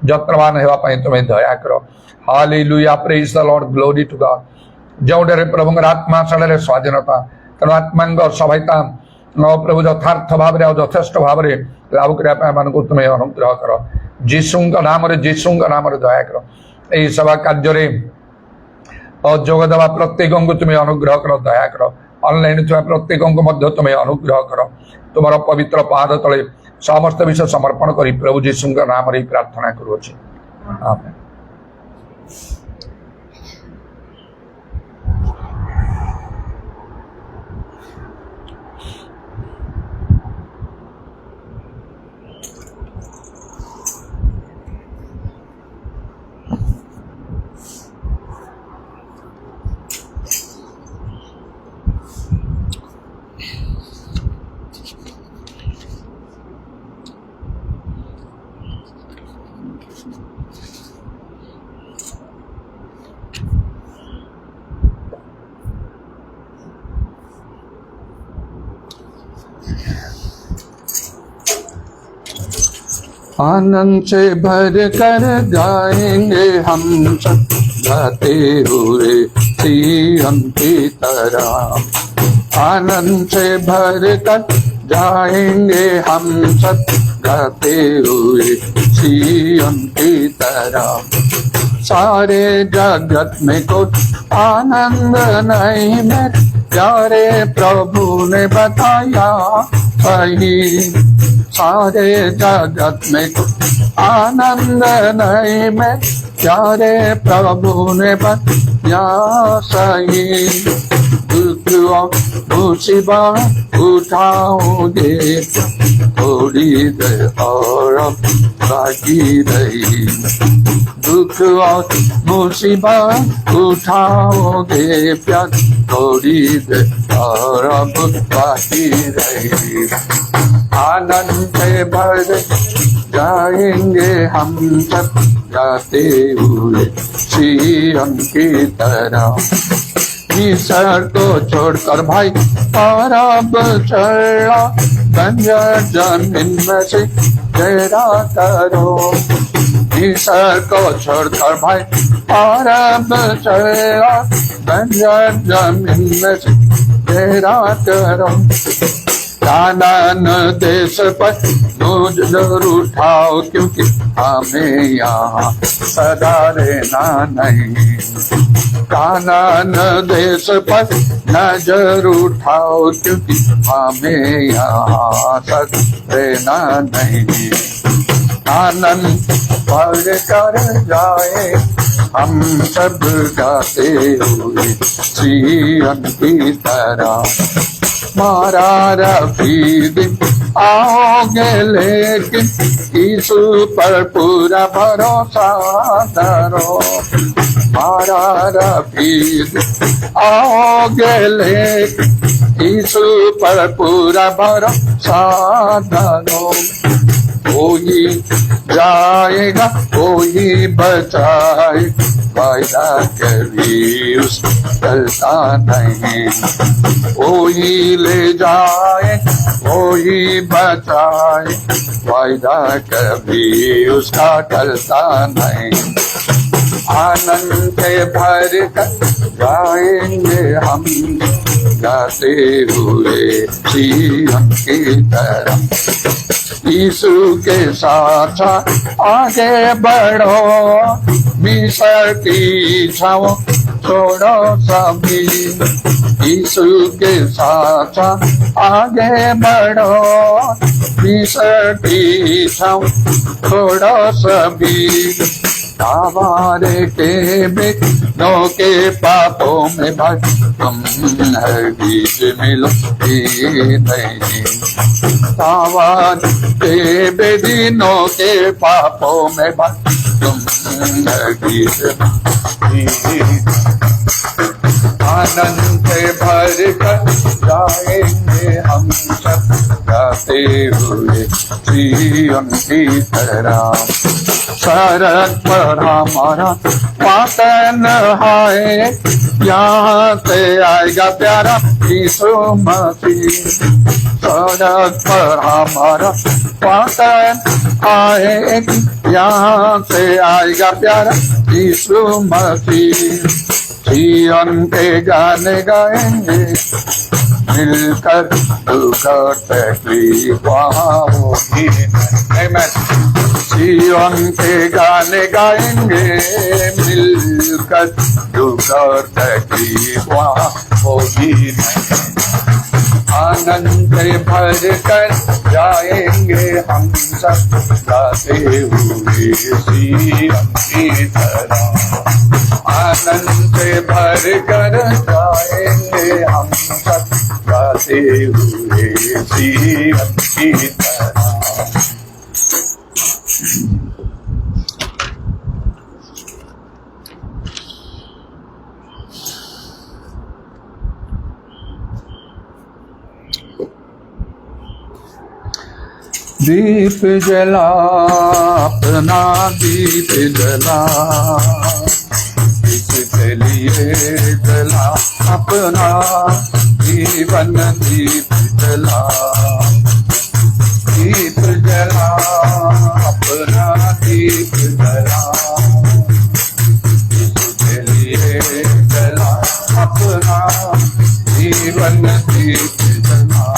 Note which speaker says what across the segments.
Speaker 1: ଯତ୍ନବାନ ହେବା ପାଇଁ ତୁମେ ଦୟା କର। ହାଲେଲୁୟା, ପ୍ରେଜ୍ ଦ ଲର୍ଡ, ଗ୍ଲୋରି ଟୁ ଗଡ୍। ଯେଉଁଠାରେ ପ୍ରଭୁଙ୍କର ଆତ୍ମା ସେଠାରେ ସ୍ୱାଧୀନତା, ତେଣୁ ଆତ୍ମାଙ୍କ ସହାୟତା ପ୍ରଭୁ ଯଥାର୍ଥ ଭାବରେ ଆଉ ଯଥେଷ୍ଟ ଭାବରେ ଲାଭ କରିବା ପାଇଁ ଏମାନଙ୍କୁ ତୁମେ ଅନୁଗ୍ରହ କର। ଯୀଶୁଙ୍କ ନାମରେ ଦୟା କର। ଏହି ସେବା କାର୍ଯ୍ୟରେ ଯୋଗ ଦେବା ପ୍ରତ୍ୟେକଙ୍କୁ ତୁମେ ଅନୁଗ୍ରହ କର, ଦୟା କର। ଅନଲାଇନ୍ ଥିବା ପ୍ରତ୍ୟେକଙ୍କୁ ମଧ୍ୟ ତୁମେ ଅନୁଗ୍ରହ କର। ତୁମର ପବିତ୍ର ପାଦ ତଳେ ସମସ୍ତ ବିଷୟ ସମର୍ପଣ କରି ପ୍ରଭୁ ଯୀଶୁଙ୍କ ନାମରେ ପ୍ରାର୍ଥନା କରୁଅଛି, ଆମେନ୍।
Speaker 2: आनंद से भर कर गाएंगे हम सब गाते हुए सिय्योन की तरह। आनंद से भर कर जाएंगे हम सब गाते हुए सिय्योन की तरह। सारे जगत में कोई आनंद नहीं मेरे प्यारे प्रभु ने बताया सही। सारे जगत में कोई आनंद नहीं मैं प्यारे प्रभु ने बताया सही। दुख और मुसीबत उठाओगे थोड़ी देर और बाकी रही। दुख और मुसीबत उठाओगे प्यार थोड़ी देर और अब बाकी रही। आनंद से भर जाएंगे हम सब गाते हुए सिय्योन की तरह। मिस्र को छोड़कर भाई और अब चला बंजर जमीन में से तेरा करो। मिस्र को छोड़कर भाई और अब चला बंजर जमीन में से तेरा करो। कानान देश पर नजर उठाओ क्योंकि हमें यहाँ सदा रहना नहीं। कानान देश पर नजर उठाओ क्योंकि हमें यहाँ सदा रहना नहीं। आनंद भर कर जाए हम सब गाते हुए सिय्योन की तरह। मारा रफी दिन आओगे लेकिन यीशु पर पूरा भरोसा करो। मारा रफी दिन आओगे लेकिन यीशु पर पूरा भरोसा करो। कोई जाएगा कोई बचाए वायदा कभी उस चलता नहीं। कोई ले जाए कोई बचाए वायदा कभी उसका टलता नहीं। आनंद से भर कर जाएंगे हम गाते हुए सिय्योन की तरह। यीशु के साथ आगे बढ़ो मिस्र की छाओ छोड़ो सभी। यीशु के साथ आगे बढ़ो मिस्र की छाओ छोड़ो सभी। हमारे के बेटों के पापों में भाग तुम बीच मिलो नहीं। सावन के बेदिनों के पापों में भाग तुम बीच आनंद से भर कर जाएंगे हम सब गाते हुए सिय्योन की तरह। सड़क पर हमारा पातन है, यहाँ से आएगा प्यारा यीशु मसीह। सड़क पर हमारा पातन आए, यहाँ से आएगा प्यारा यीशु मसीह। सिय्योन के गाने गाएंगे, मिलकर दुख तकलीफ वहाँ होगी। आमीन। सिय्योन के गाने गाएंगे, मिलकर दुख तकलीफ वहाँ होगी नहीं। आनंद से भर कर जाएंगे हम सब गाते हुए सिय्योन की तरह। आनंद से भर कर जाएंगे हम सब गाते हुए सिय्योन की तरह। दीप जला अपना दीप जला, इसके लिए जला अपना जीवन दीप जला। दीप जला अपना दीप जला, इसके लिए जला अपना जीवन दीप जला।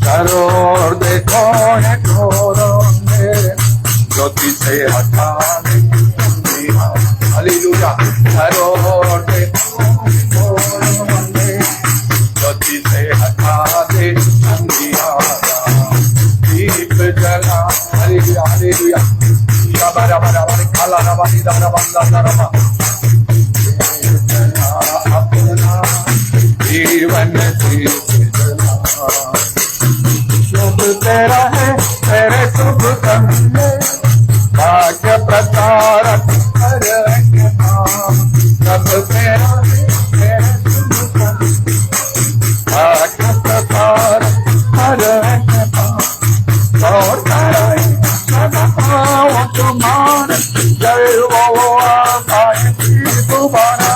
Speaker 2: करो और देखो ये घोरों में ज्योति से हटा दे अंधियारा। हालेलुया। करो और देखो घोरों में ज्योति से हटा दे अंधियारा। दीप जला। Hallelujah hallelujah. बरा बरा बरा खाला रवा निदारा बंदा रवा। जला अपना जीवन दीप जला। शुभ तेरा है तेरे शुभ करने, भाग्य प्रतारक हर एक नाम। सब तेरा है तेरे शुभ करने, भाग्य प्रतारक हर एक नाम। और तेरा है सदा पाओ तुम्हारे, जय वो आएगी दोबारा।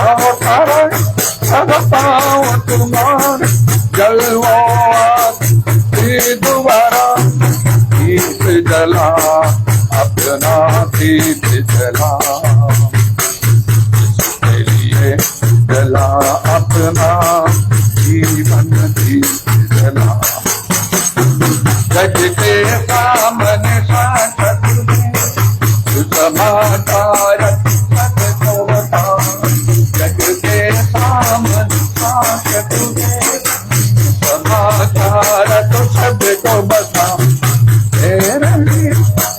Speaker 2: और तेरा है सदा पाओ तुम्हारे, जय वो दोबारा। दीप जला अपना दीप जला, इसके लिए जला अपना जीवन दीप जला। जग के सामने शासक समाचार सबको बता। जग के सामने शासक समाचार तो सबको बता। तेरे लिए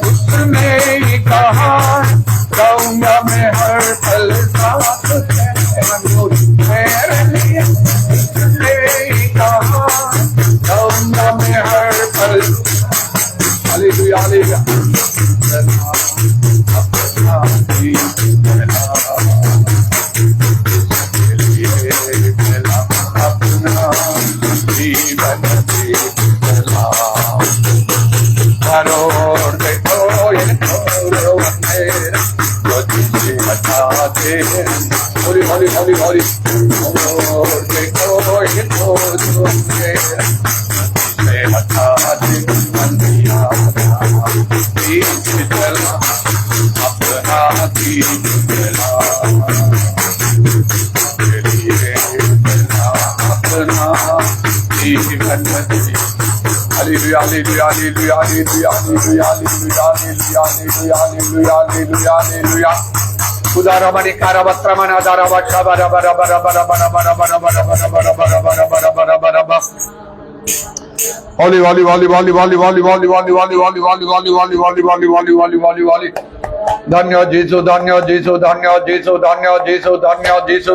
Speaker 2: उसने ही कहा, गाऊंगा मैं हर पल साथ तेरे। तेरे लिए उसने ही कहा, गाऊंगा मैं हर पल। Hallelujah hallelujah. अपना दीप जला, इसके लिए जला अपना जीवन दीप जला। करो और देखो ये घोर अंधेरा, ज्योति से हटा दे। होली होली होली होली। और देखो ये घोर अंधेरा, ज्योति से हटा दे अंधियारा। दीप जला अपना दीप जला, इसके लिए जला अपना जीवन दीप। Hallelujah hallelujah hallelujah hallelujah hallelujah hallelujah hallelujah hallelujah hallelujah hallelujah. उदारा मणि कारा वस्त्र मना दारा बच्चा बरा बरा बरा बरा बरा बरा बरा बरा बरा बरा बरा बरा बरा बरा बरा बरा। होली वाली वाली वाली वाली वाली वाली वाली वाली वाली वाली वाली वाली वाली वाली वाली वाली वाली वाली। धन्य जीसु धन्य जीसु धन्य जीसु धन्य जीसु धन्य जीसु।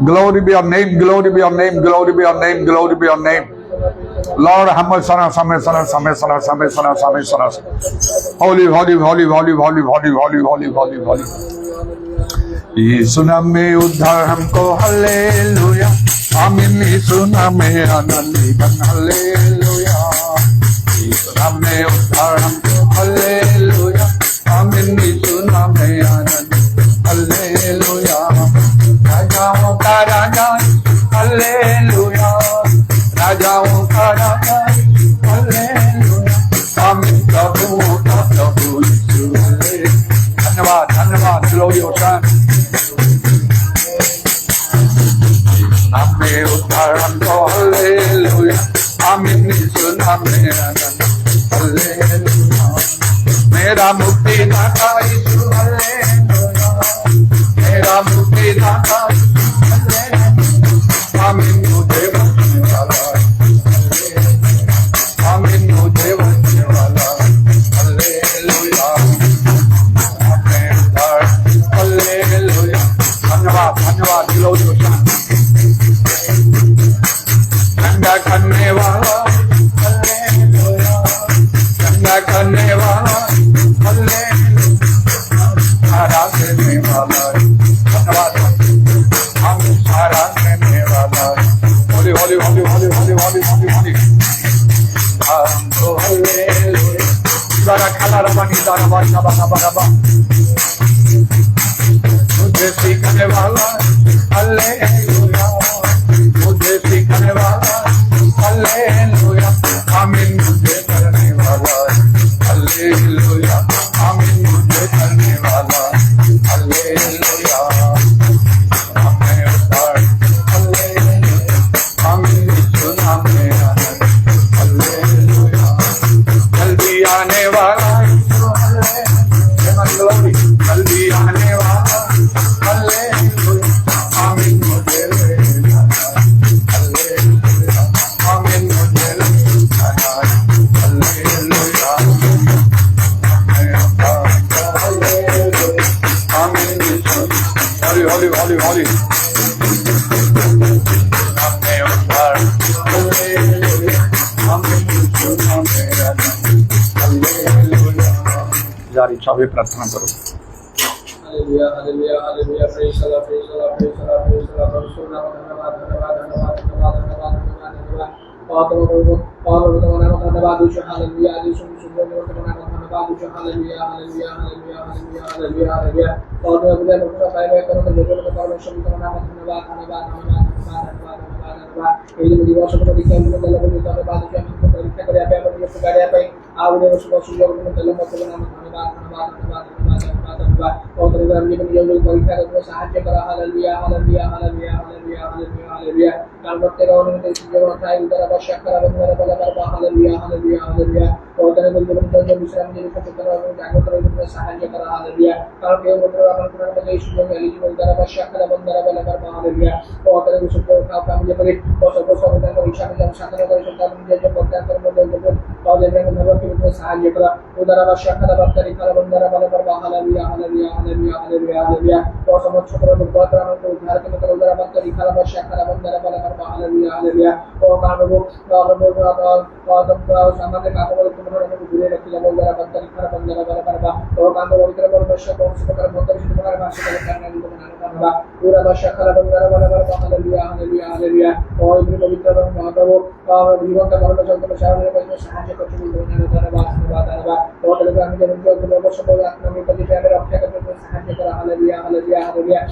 Speaker 1: Glory be your name, glory be your name, glory be your name, glory be your name. Lord, have mercy on us, have mercy on us, have mercy on us, have mercy on us, have mercy on us. Holy, holy, holy, holy, holy, holy, holy, holy, holy, holy. यीशु नाम में उद्धार हमको, hallelujah, आमीन। यीशु नाम में आनंद जीवन, hallelujah, यीशु नाम में उद्धार हमको, हालेलुया, आमीन। यीशु नाम में आनंद, हालेलुया, राजाओं का राजा, हालेलुया, राजाओं का राजा, हालेलुया, आमीन। प्रभुओं का प्रभु यीशु, धन्यवाद, धन्यवाद। ग्लोरी होता नाम में उद्धार हमको, हालेलुया, आमीन। यीशु नाम में आनंद, हालेलुया, मेरा मुक्ति दाता यीशु, हालेलुया, मेरा मुक्ति दाता, हालेलुया, आमीन। मुझे बचने वाला, आमीन। मुझे बचने वाला, हालेलुया, नाम में उद्धार, हालेलुया। धन्यवाद, धन्यवाद। ग्लोरी होता ठंडा करने वाला, हालेलुया, ठंडा करने वाला, हालेलुया, सारा देने वाला, धन्यवाद। हम सारा देने वाला, होली होली होली होली होली होली होली होली, हमको हालेलुया, सारा खाला रबानी दारा बारा बारा बारा बा, मुझे सीखने वाला, हालेलुया, मुझे सीखने वाला, हालेलुया, आमीन। मुझे करने वाला, हालेलुया, आमीन। मुझे करने वाला, हालेलुया, नाम में उद्धार, हालेलुया, आमीन। यीशु नाम में आनंद, हालेलुया, जल्दी आने वाला यीशु, हालेलुया, ग्लोरी, जल्दी आने वाला, हालेलुया, आमीन। मुझे ले जाना, हालेलुया, आमीन। मुझे ले जाना, हालेलुया, हालेलुया, आमीन। यीशु, होली होली होली होली, नाम में उद्धार, हालेलुया, आमीन। यीशु नाम में आनंद, हालेलुया। जारी चाहे प्रार्थना करो।
Speaker 3: Hallelujah, hallelujah, hallelujah. Praise the Lord, praise the Lord, praise the Lord, praise the Lord. Parshurna धन्यवाद, धन्यवाद, धन्यवाद, धन्यवाद, धन्यवाद, धन्यवाद, धन्यवाद। और धन्यवाद ईश्वर, हालेलुया। ईश्वर सुंदर धन्यवाद ईश्वर, hallelujah, hallelujah, hallelujah, hallelujah, hallelujah, hallelujah. और धन्यवाद पाए करो तो जरूर को परमेश्वर का नाम धन्यवाद, धन्यवाद, धन्यवाद, धन्यवाद, धन्यवाद, धन्यवाद। ये जो दिवस को दिखाई मुझे धन्यवाद धन्यवाद ईश्वर, हमको परीक्षा करे आप पर ये गाड़ी आप आवडे सुबह सुबह को धन्यवाद को नाम धन्यवाद, धन्यवाद, धन्यवाद, धन्यवाद, धन्यवाद, धन्यवाद। और धन्यवाद ये जो परीक्षा को सहायता करा, hallelujah, hallelujah, hallelujah, hallelujah, hallelujah, hallelujah. काल भक्त रहो ने जो उठाई उधर आवश्यक करा बंदर बला बला, हालेलुया, हालेलुया, हालेलुया। और धन्यवाद जो विश्राम के लिए करा जागो करो में सहायता करा, हालेलुया। काल के उधर अपन पुराण में यीशु जो एलिजिबल उधर आवश्यक करा बंदर बला बला, हालेलुया। और धन्यवाद सुख का फैमिली पर और सब सब परीक्षा में जब साधना करे सकता मुझे जो करता कर में जो और धन्यवाद के सहायता करा उधर आवश्यक करा बंदर करा बंदर बला बला, hallelujah, hallelujah, hallelujah, hallelujah, hallelujah. और समझ करो तो बात को उद्धार के मतलब उधर बंदर करा आवश्यक करा बंदर बला बला, हालेलुया, हालेलुया। और काम को और सामान्य काम को तुम्हारे को दूर रखी जाओ उधर बंदर करा बंदर बला बला। और काम को पवित्र परमेश्वर को से कर बंदर से तुम्हारे भाषा का करने को बनाना बला पूरा भाषा करा बंदर बला बला, हालेलुया, हालेलुया, हालेलुया। और इधर पवित्र महाप्रभु और जीवन का परमेश्वर को बचाने में सहायता कर चुके हैं, धन्यवाद, धन्यवाद, धन्यवाद। और धन्यवाद मुझे उनको परमेश्वर को आत्मा में पति प्यारे रक्षा करने में सहायता करा, हालेलुया, हालेलुया, हालेलुया।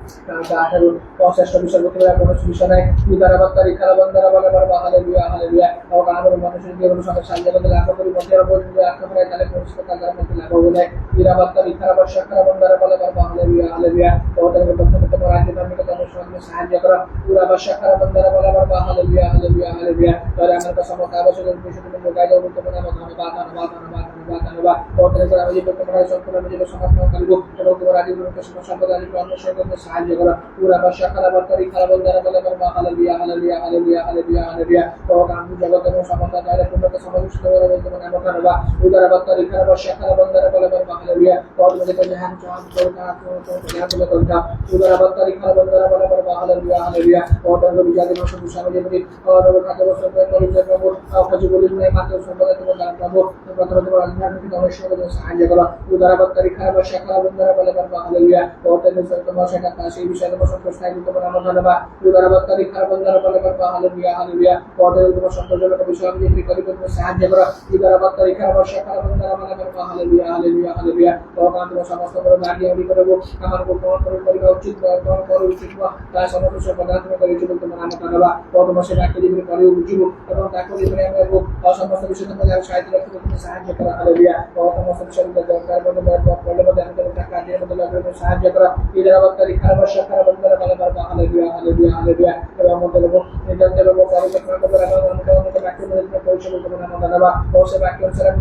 Speaker 3: और श्रेष्ठ विषय को तेरा मनुष्य विषय है इधर बत्तर इखरा बंदर बला बला, हालेलुया, हालेलुया। और काम में मनुष्य के अनुसार साझा करके लाभ करी मध्य और बोल जो आत्मा में काले पुरुष का कर्म में लाभ हो जाए इधर बत्तर इखरा बशक्र बंदर बला बला, हालेलुया, हालेलुया। और तेरे बच्चों में तुम्हारा राज्य धर्म का अनुसार में सहायता करा पूरा बशक्र बंदर बला बला, हालेलुया, हालेलुया, हालेलुया। और अमर का समता आवश्यक विषय में जो गाय और तो बना धन्यवाद, धन्यवाद, धन्यवाद। ধন্যবাদ পরতে করে আমি যে তোমার সম্পূর্ণ নিজেকে সমর্পণ করব এবং তোমার আদি গুণকে সম্পদ আদি অন্বেষণ করতে সাহায্য করো পুরা বাসা খারাপ করি খারাপ দ্বারা বলে করবা hallelujah hallelujah hallelujah hallelujah hallelujah ও কারণ জগৎ এবং সমস্ত দ্বারা পূর্ণকে সমাবিষ্ট করে বলতে তোমার নাম ধন্যবাদ উদারা বাত্তারি খারাপ বাসা খারাপ দ্বারা বলে করবা হালেলুয়া পরতে করে জাহান চাঁদ করতা তোমার বলে করতা উদারা বাত্তারি খারাপ দ্বারা বলে করবা হালেলুয়া হালেলুয়া পরতে করে বিজাতি মাসুদ সামনে বলি और खाद्य वस्त्र परिचय प्रभु खजु बोली में मात्र संबंध तुम्हारे दान प्रभु प्रथम तुम्हारे आध्यात्मिक अवश्य को सहाय्य करो उदारा बत्तरी खराब शक्ल बंदर बले पर हालेलुया और तेरे तुम्हारे शक्ल का से विषय में संतुष्ट है तुम्हारा नाम धन्यवाद उदारा बत्तरी खराब बंदर बले पर हालेलुया हालेलुया और तेरे तुम्हारे संतोष का विषय में भी करी तुम्हारे सहाय्य करो उदारा बत्तरी खराब शक्ल बंदर बले पर हालेलुया हालेलुया हालेलुया और काम तुम्हारे समस्त पर भाग्य उड़ी करो हमारे को कौन करेगा उचित कौन करे उचित ता समस्त पदार्थ में करी तुम्हारा नाम धन्यवाद और तुम्हारे बाकी दिन করে উজ্জীব এবং তাকে জীবনে আমরা অসমস্ত বিষয়ের মধ্যে সাহায্য করতে তুমি সাহায্য করা হালেলুয়া ও সমস্ত বিষয়ের মধ্যে দরকার মধ্যে প্রবলেম মধ্যে আমাদের টাকা দিয়ে মধ্যে লাগবে সাহায্য করা ইদারা বাত্তারি খারাপ শাখার বন্ধরা বলে বাবা হালেলুয়া হালেলুয়া হালেলুয়া এবং আমাদের লোক নির্দেশ লোক পরিবর্তন করতে আমরা আমাদের বাক্য মধ্যে পরিচালনা করতে আমরা ধন্যবাদ ও সে বাক্য অনুসারে আমি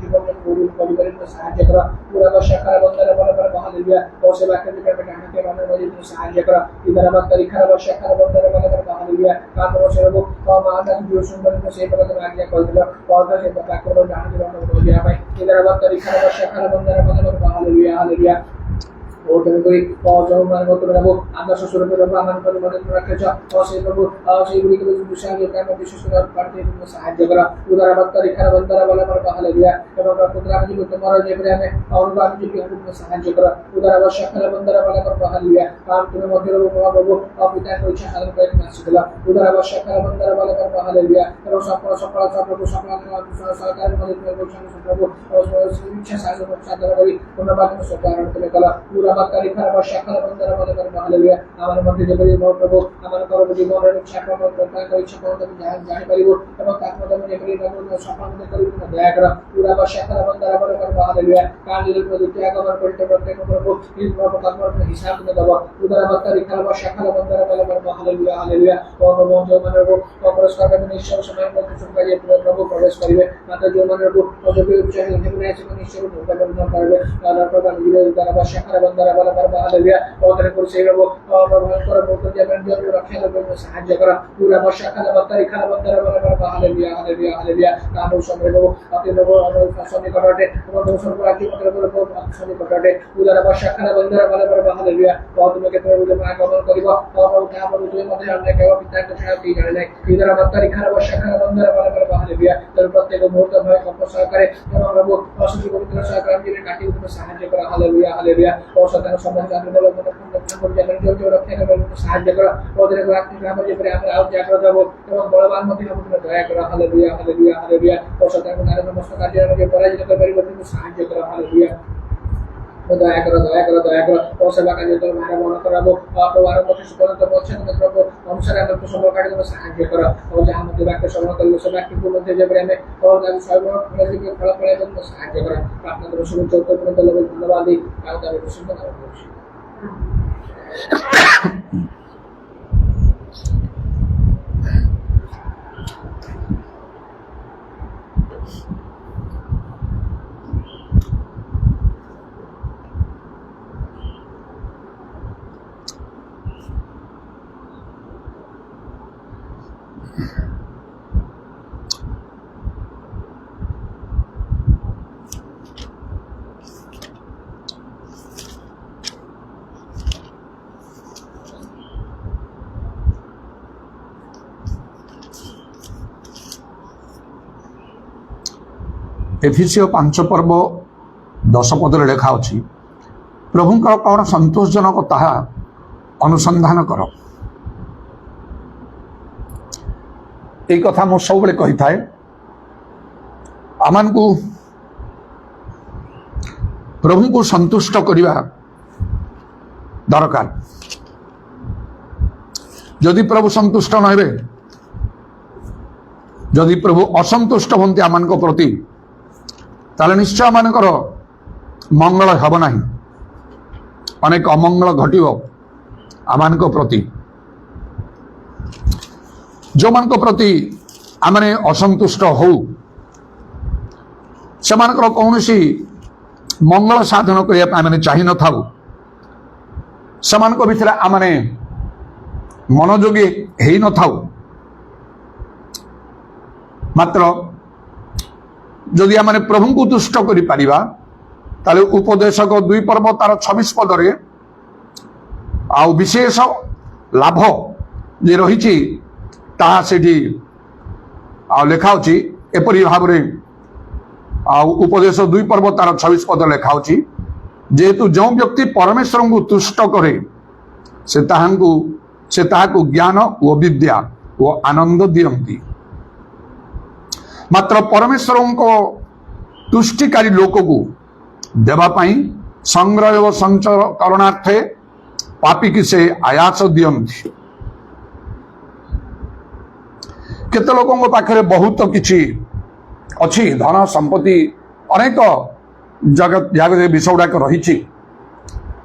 Speaker 3: জীবন জীবনে পরিবারের সাহায্য করা পুরা শাখার বন্ধরা বলে বাবা হালেলুয়া ও সে বাক্য থেকে আমাকে আমাদের মধ্যে সাহায্য করা ইদারা বাত্তারি খারাপ শাখার বন্ধরা বলে বাবা হালেলুয়া কারণ সেরকম माता जो सुंदर को से पर तो आज्ञा कर दिया पौधा से पता करो जाने के बाद हो गया भाई इधर बात तरीका है शक्कर बंदर बंदर हालेलुया हालेलुया और तेरे कोई और जो मन को प्रभु आदर्श स्वरूप प्रभु मन पर मदद रखे जा और से प्रभु और से गुरु के विषय के काम विशेष कर पढ़ते हैं सहायता करा उधर बात तरीका बंदर वाला पर हालेलुया एवं पुत्र जी को तुम्हारा जे प्रेम है और बात जी के हुक्म सहायता करा उधर शक्कर बंदर वाला पर हालेलुया काम तुम्हें मध्य प्रभु और पिता को इच्छा साधन कर नासिकला उधर शक्कर बंदर वाला पर हालेलुया एवं सफल सफल प्रभु सफल सरकार मदद कर प्रभु और इच्छा साधन करी पुनर्बाद में सरकार करने कला पूरा बात्तारी खराब शाखा बंदर वाले पर हालेलुया हमारे मध्य जगरी प्रभु हमारे कर्म जीवन रे इच्छा प्रभु प्रकार कर इच्छा प्रभु जानि परिबो एवं तात्मत में जगरी प्रभु सफल में करी दया कर पूरा शाखा बंदर वाले पर हालेलुया कान दिल प्रभु त्याग कर पलटे प्रत्येक प्रभु इस प्रभु कर्म में हिसाब में दबा उधर बात्तारी खराब शाखा बंदर वाले पर हालेलुया हालेलुया और प्रभु जो मन को पुरस्कार में निश्चय समय में सुनका ये प्रभु प्रवेश करिवे माता जो मन को जो भी उच्च है निम्न से निश्चय रूप में करना करवे और प्रभु जिले उधर शाखा बंदर वाला पर हालेलुया और तेरे को से वो भगवान को बोलते जब जो रखे लोगों को सहायता करा पूरा वर्षा का बत्तरी खा बंदर वाला पर हालेलुया हालेलुया हालेलुया कानो समय को अपने लोगों और सभी कटाटे और दूसरों को आके मतलब को सभी कटाटे उधर वर्षा का बंदर वाला पर हालेलुया और तुम के प्रभु में आगमन करिबो और क्या बोलू जो मध्य हमने केवल पिता के साथ ही जाने इधर बत्तरी खा वर्षा का बंदर वाला पर हालेलुया तर प्रत्येक मुहूर्त भय कंपसा करे और प्रभु असुखी पवित्र साकार जी ने काटी को सहायता करा हालेलुया हालेलुया और सदा समझ आने वाला मतलब को जगन जो रखे के सहायता करा और तेरे को आत्मिक नाम जे पर আমরা আজ জাগ্রত হবো এবং বলবান মধ্যে আমাদের দয়া করা হালেলুয়া হালেলুয়া হালেলুয়া और सदा को नारे समस्त कार्य में पराजित कर परिवर्तन सहायता करा हालेलुया दया करो दया करो दया करो और सेवा कार्य तो हमारा मन कराबो आप वार को सुपर तो वचन में प्रभु अनुसार हम तो सब कार्य में सहायता करो और जहां मध्य वाक्य श्रवण कर लो सेवा की मध्य जे प्रेम और हम सर्व प्रति के फल फल में सहायता करो प्रार्थना करो शुभ चौथ में तो लोग धन्यवाद दी आप का प्रसन्न करो
Speaker 1: एफिसियो 5 पर्व 10 पदरे लेखा अछि प्रभुंकर कौन संतोषजनक ताहा अनुसंधान कर एक कथा मु सब बेले कही थाए आमान को प्रभु को संतुष्ट करवा दरकार जदि प्रभु संतुष्ट नहे जदि प्रभु असंतुष्ट हंती आमान प्रति ताले निश्चय मानकर मंगल हेब नहीं अनेक अमंगल घटिव आमान प्रति जो मान प्रति आमने असंतुष्ट हो ସେମାନଙ୍କର କୌଣସି ମଙ୍ଗଳ ସାଧନ କରିବା ପାଇଁ ଆମେ ଚାହିଁ ନଥାଉ। ସେମାନଙ୍କ ଭିତରେ ଆମେ ମନୋଯୋଗୀ ହେଇନଥାଉ। ମାତ୍ର ଯଦି ଆମେ ପ୍ରଭୁଙ୍କୁ ତୁଷ୍ଟ କରିପାରିବା ତାହେଲେ ଉପଦେଶକ 2 ପର୍ବ ତାର 26 ପଦରେ ଆଉ ବିଶେଷ ଲାଭ ଯେ ରହିଛି ତାହା ସେଠି ଆଉ ଲେଖା ଅଛି ଏପରି ଭାବରେ। ଆଉ ଉପଦେଶ 2 ପର୍ବ ତାର 26 ପଦ ଲେଖା ଅଛି, ଯେହେତୁ ଯେଉଁ ବ୍ୟକ୍ତି ପରମେଶ୍ୱରଙ୍କୁ ତୁଷ୍ଟ କରେ ସେ ତାହାକୁ ଜ୍ଞାନ ଓ ବିଦ୍ୟା ଓ ଆନନ୍ଦ ଦିଅନ୍ତି। ମାତ୍ର ପରମେଶ୍ୱରଙ୍କ ତୁଷ୍ଟିକାରୀ ଲୋକକୁ ଦେବା ପାଇଁ ସଂଗ୍ରହ ଓ ସଞ୍ଚୟ କରଣାର୍ଥେ ପାପୀକି ସେ ଆୟାସ ଦିଅନ୍ତି। କେତେ ଲୋକଙ୍କ ପାଖରେ ବହୁତ କିଛି ଅଛି, ଧନ ସମ୍ପତ୍ତି ଅନେକ ଜାଗତରେ ବିଷୟ ଗୁଡାକ ରହିଛି,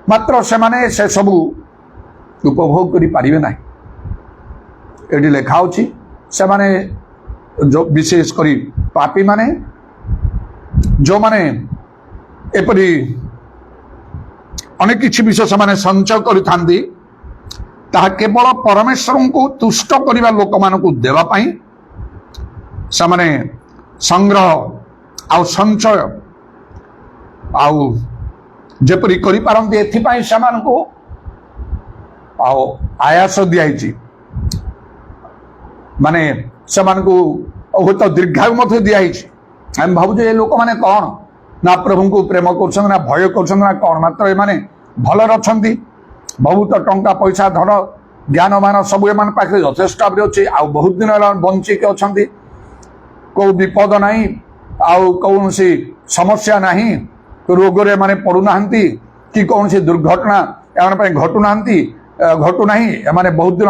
Speaker 1: ମାତ୍ର ସେମାନେ ସେ ସବୁ ଉପଭୋଗ କରିପାରିବେ ନାହିଁ। ଏଠି ଲେଖା ଅଛି ସେମାନେ ବିଶେଷ କରି ପାପୀ ମାନେ ଯେଉଁମାନେ ଏପରି ଅନେକ କିଛି ବିଷୟ ସେମାନେ ସଞ୍ଚୟ କରିଥାନ୍ତି, ତାହା କେବଳ ପରମେଶ୍ୱରଙ୍କୁ ତୁଷ୍ଟ କରିବା ଲୋକମାନଙ୍କୁ ଦେବା ପାଇଁ ସେମାନେ ସଂଗ୍ରହ ଆଉ ସଞ୍ଚୟ ଆଉ ଯେପରି କରିପାରନ୍ତି, ଏଥିପାଇଁ ସେମାନଙ୍କୁ ଆଉ ଆୟାସ ଦିଆଯାଇଛି। ମାନେ ସେମାନଙ୍କୁ ହୁଏତ ଦୀର୍ଘାୟୁ ମଧ୍ୟ ଦିଆଯାଇଛି। ଆମେ ଭାବୁଛୁ ଏ ଲୋକମାନେ କଣ ନା ପ୍ରଭୁଙ୍କୁ ପ୍ରେମ କରୁଛନ୍ତି ନା ଭୟ କରୁଛନ୍ତି ନା କଣ, ମାତ୍ର ଏମାନେ ଭଲରେ ଅଛନ୍ତି। ବହୁତ ଟଙ୍କା ପଇସା ଧନ ଜ୍ଞାନ ମାନ ସବୁ ଏମାନଙ୍କ ପାଖରେ ଯଥେଷ୍ଟ ଭାବରେ ଅଛି, ଆଉ ବହୁତ ଦିନ ହେଲା ବଞ୍ଚିକି ଅଛନ୍ତି। କୋଉ ବିପଦ ନାହିଁ, ଆଉ କୌଣସି ସମସ୍ୟା ନାହିଁ, ରୋଗରେ ଏମାନେ ପଡୁନାହାନ୍ତି କି କୌଣସି ଦୁର୍ଘଟଣା ଏମାନଙ୍କ ପାଇଁ ଘଟୁନାହିଁ। ଏମାନେ ବହୁତ ଦିନ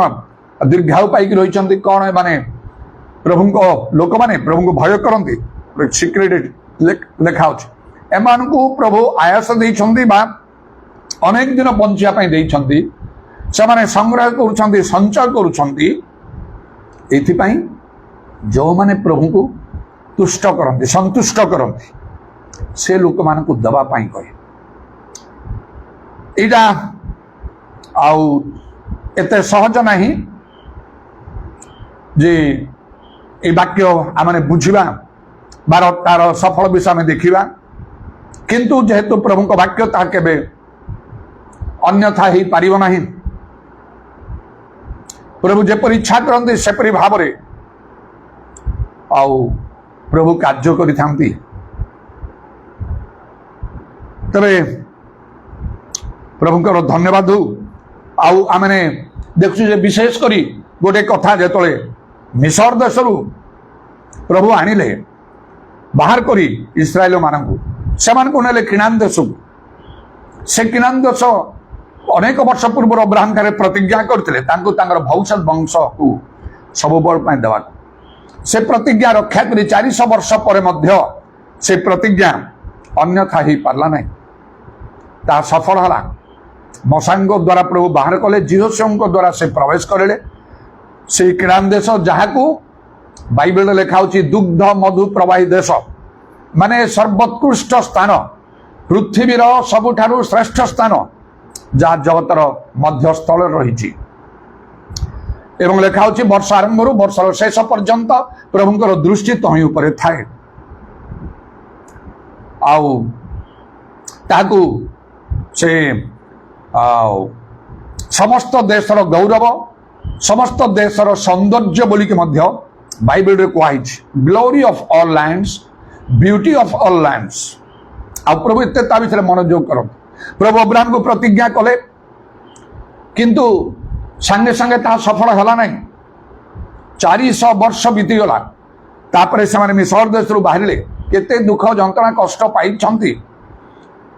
Speaker 1: ଦୀର୍ଘାୟୁ ପାଇକି ରହିଛନ୍ତି। କଣ ଏମାନେ ପ୍ରଭୁଙ୍କ ଲୋକମାନେ ପ୍ରଭୁଙ୍କୁ ଭୟ କରନ୍ତି। ସିକ୍ରେଟ ଲେଖା ଅଛି ଏମାନଙ୍କୁ ପ୍ରଭୁ ଆୟାସ ଦେଇଛନ୍ତି ବା ଅନେକ ଦିନ ବଞ୍ଚିବା ପାଇଁ ଦେଇଛନ୍ତି। ସେମାନେ ସଂଗ୍ରହ କରୁଛନ୍ତି, ସଞ୍ଚୟ କରୁଛନ୍ତି। ଏଥିପାଇଁ ଯେଉଁମାନେ ପ୍ରଭୁଙ୍କୁ ତୁଷ୍ଟ କରନ୍ତି, ସନ୍ତୁଷ୍ଟ କରନ୍ତି, ସେ ଲୋକମାନଙ୍କୁ ଦେବା ପାଇଁ କହେ। ଏଇଟା ଆଉ ଏତେ ସହଜ ନାହିଁ ଯେ এই ବାକ୍ୟ ଆମେ ବୁଝିବା ବା ତାର ସଫଳ ବିଷୟ ଆମେ ଦେଖିବା, କିନ୍ତୁ ଯେହେତୁ ପ୍ରଭୁଙ୍କ ବାକ୍ୟ ତାହା କେବେ ଅନ୍ୟଥା ହେଇପାରିବ ନାହିଁ। ପ୍ରଭୁ ଯେପରି ଇଚ୍ଛା କରନ୍ତି ସେପରି ଭାବରେ ଆଉ ପ୍ରଭୁ କାର୍ଯ୍ୟ କରିଥାନ୍ତି। ତେବେ ପ୍ରଭୁଙ୍କର ଧନ୍ୟବାଦ ହଉ। ଆଉ ଆମେ ଦେଖୁଛୁ ଯେ ବିଶେଷ କରି ଗୋଟେ କଥା, ଯେତେବେଳେ ମିଶର ଦେଶରୁ ପ୍ରଭୁ ଆଣିଲେ ବାହାର କରି ଇସ୍ରାଏଲ ମାନଙ୍କୁ, ସେମାନଙ୍କୁ ନେଲେ କିଣାନ ଦେଶକୁ। ସେ କିଣାନ ଦେଶ ଅନେକ ବର୍ଷ ପୂର୍ବରୁ ଅବ୍ରାହମ ଠାରେ ପ୍ରତିଜ୍ଞା କରିଥିଲେ ତାଙ୍କୁ ତାଙ୍କର ଭବିଷ୍ୟତ ବଂଶକୁ ସବୁବେଳ ପାଇଁ ଦେବାକୁ। ସେ ପ୍ରତିଜ୍ଞା ରକ୍ଷା କରି 400 ବର୍ଷ ପରେ ମଧ୍ୟ ସେ ପ୍ରତିଜ୍ଞା ଅନ୍ୟଥା ହେଇପାରିଲା ନାହିଁ। ତାହା ସଫଳ ହେଲା। ମଶାଙ୍କ ଦ୍ୱାରା ପ୍ରଭୁ ବାହାର କଲେ, ଜିହୋଶୁଆଙ୍କ ଦ୍ୱାରା ସେ ପ୍ରବେଶ କରିଲେ ସେଇ କିଣାନ ଦେଶ, ଯାହାକୁ ବାଇବେଲରେ ଲେଖା ହେଉଛି ଦୁଗ୍ଧ ମଧୁ ପ୍ରବାହୀ ଦେଶ, ମାନେ ସର୍ବୋତ୍କୃଷ୍ଟ ସ୍ଥାନ, ପୃଥିବୀର ସବୁଠାରୁ ଶ୍ରେଷ୍ଠ ସ୍ଥାନ, ଯାହା ଜଗତର ମଧ୍ୟସ୍ଥଳରେ ରହିଛି। ଏବଂ ଲେଖା ହେଉଛି ବର୍ଷ ଆରମ୍ଭରୁ ବର୍ଷର ଶେଷ ପର୍ଯ୍ୟନ୍ତ ପ୍ରଭୁଙ୍କର ଦୃଷ୍ଟି ତହିଁ ଉପରେ ଥାଏ। ଆଉ ତାହାକୁ ସେ ସମସ୍ତ ଦେଶର ଗୌରବ, ସମସ୍ତ ଦେଶର ସୌନ୍ଦର୍ଯ୍ୟ ବୋଲିକି ମଧ୍ୟ ବାଇବେଲରେ କୁହାଯାଇଛି। Glory of all lands, beauty of all lands. ଆଉ ପ୍ରଭୁ ଏତେ ତା ଭିତରେ ମନୋଯୋଗ କରନ୍ତି। ପ୍ରଭୁ ଅବ୍ରାହମକୁ ପ୍ରତିଜ୍ଞା କଲେ, କିନ୍ତୁ ସାଙ୍ଗେ ସାଙ୍ଗେ ତାହା ସଫଳ ହେଲା ନାହିଁ। 400 ବର୍ଷ ବିତିଗଲା। ତାପରେ ସେମାନେ ମିଶର ଦେଶରୁ ବାହାରିଲେ, କେତେ ଦୁଃଖ ଯନ୍ତ୍ରଣା କଷ୍ଟ ପାଇଛନ୍ତି,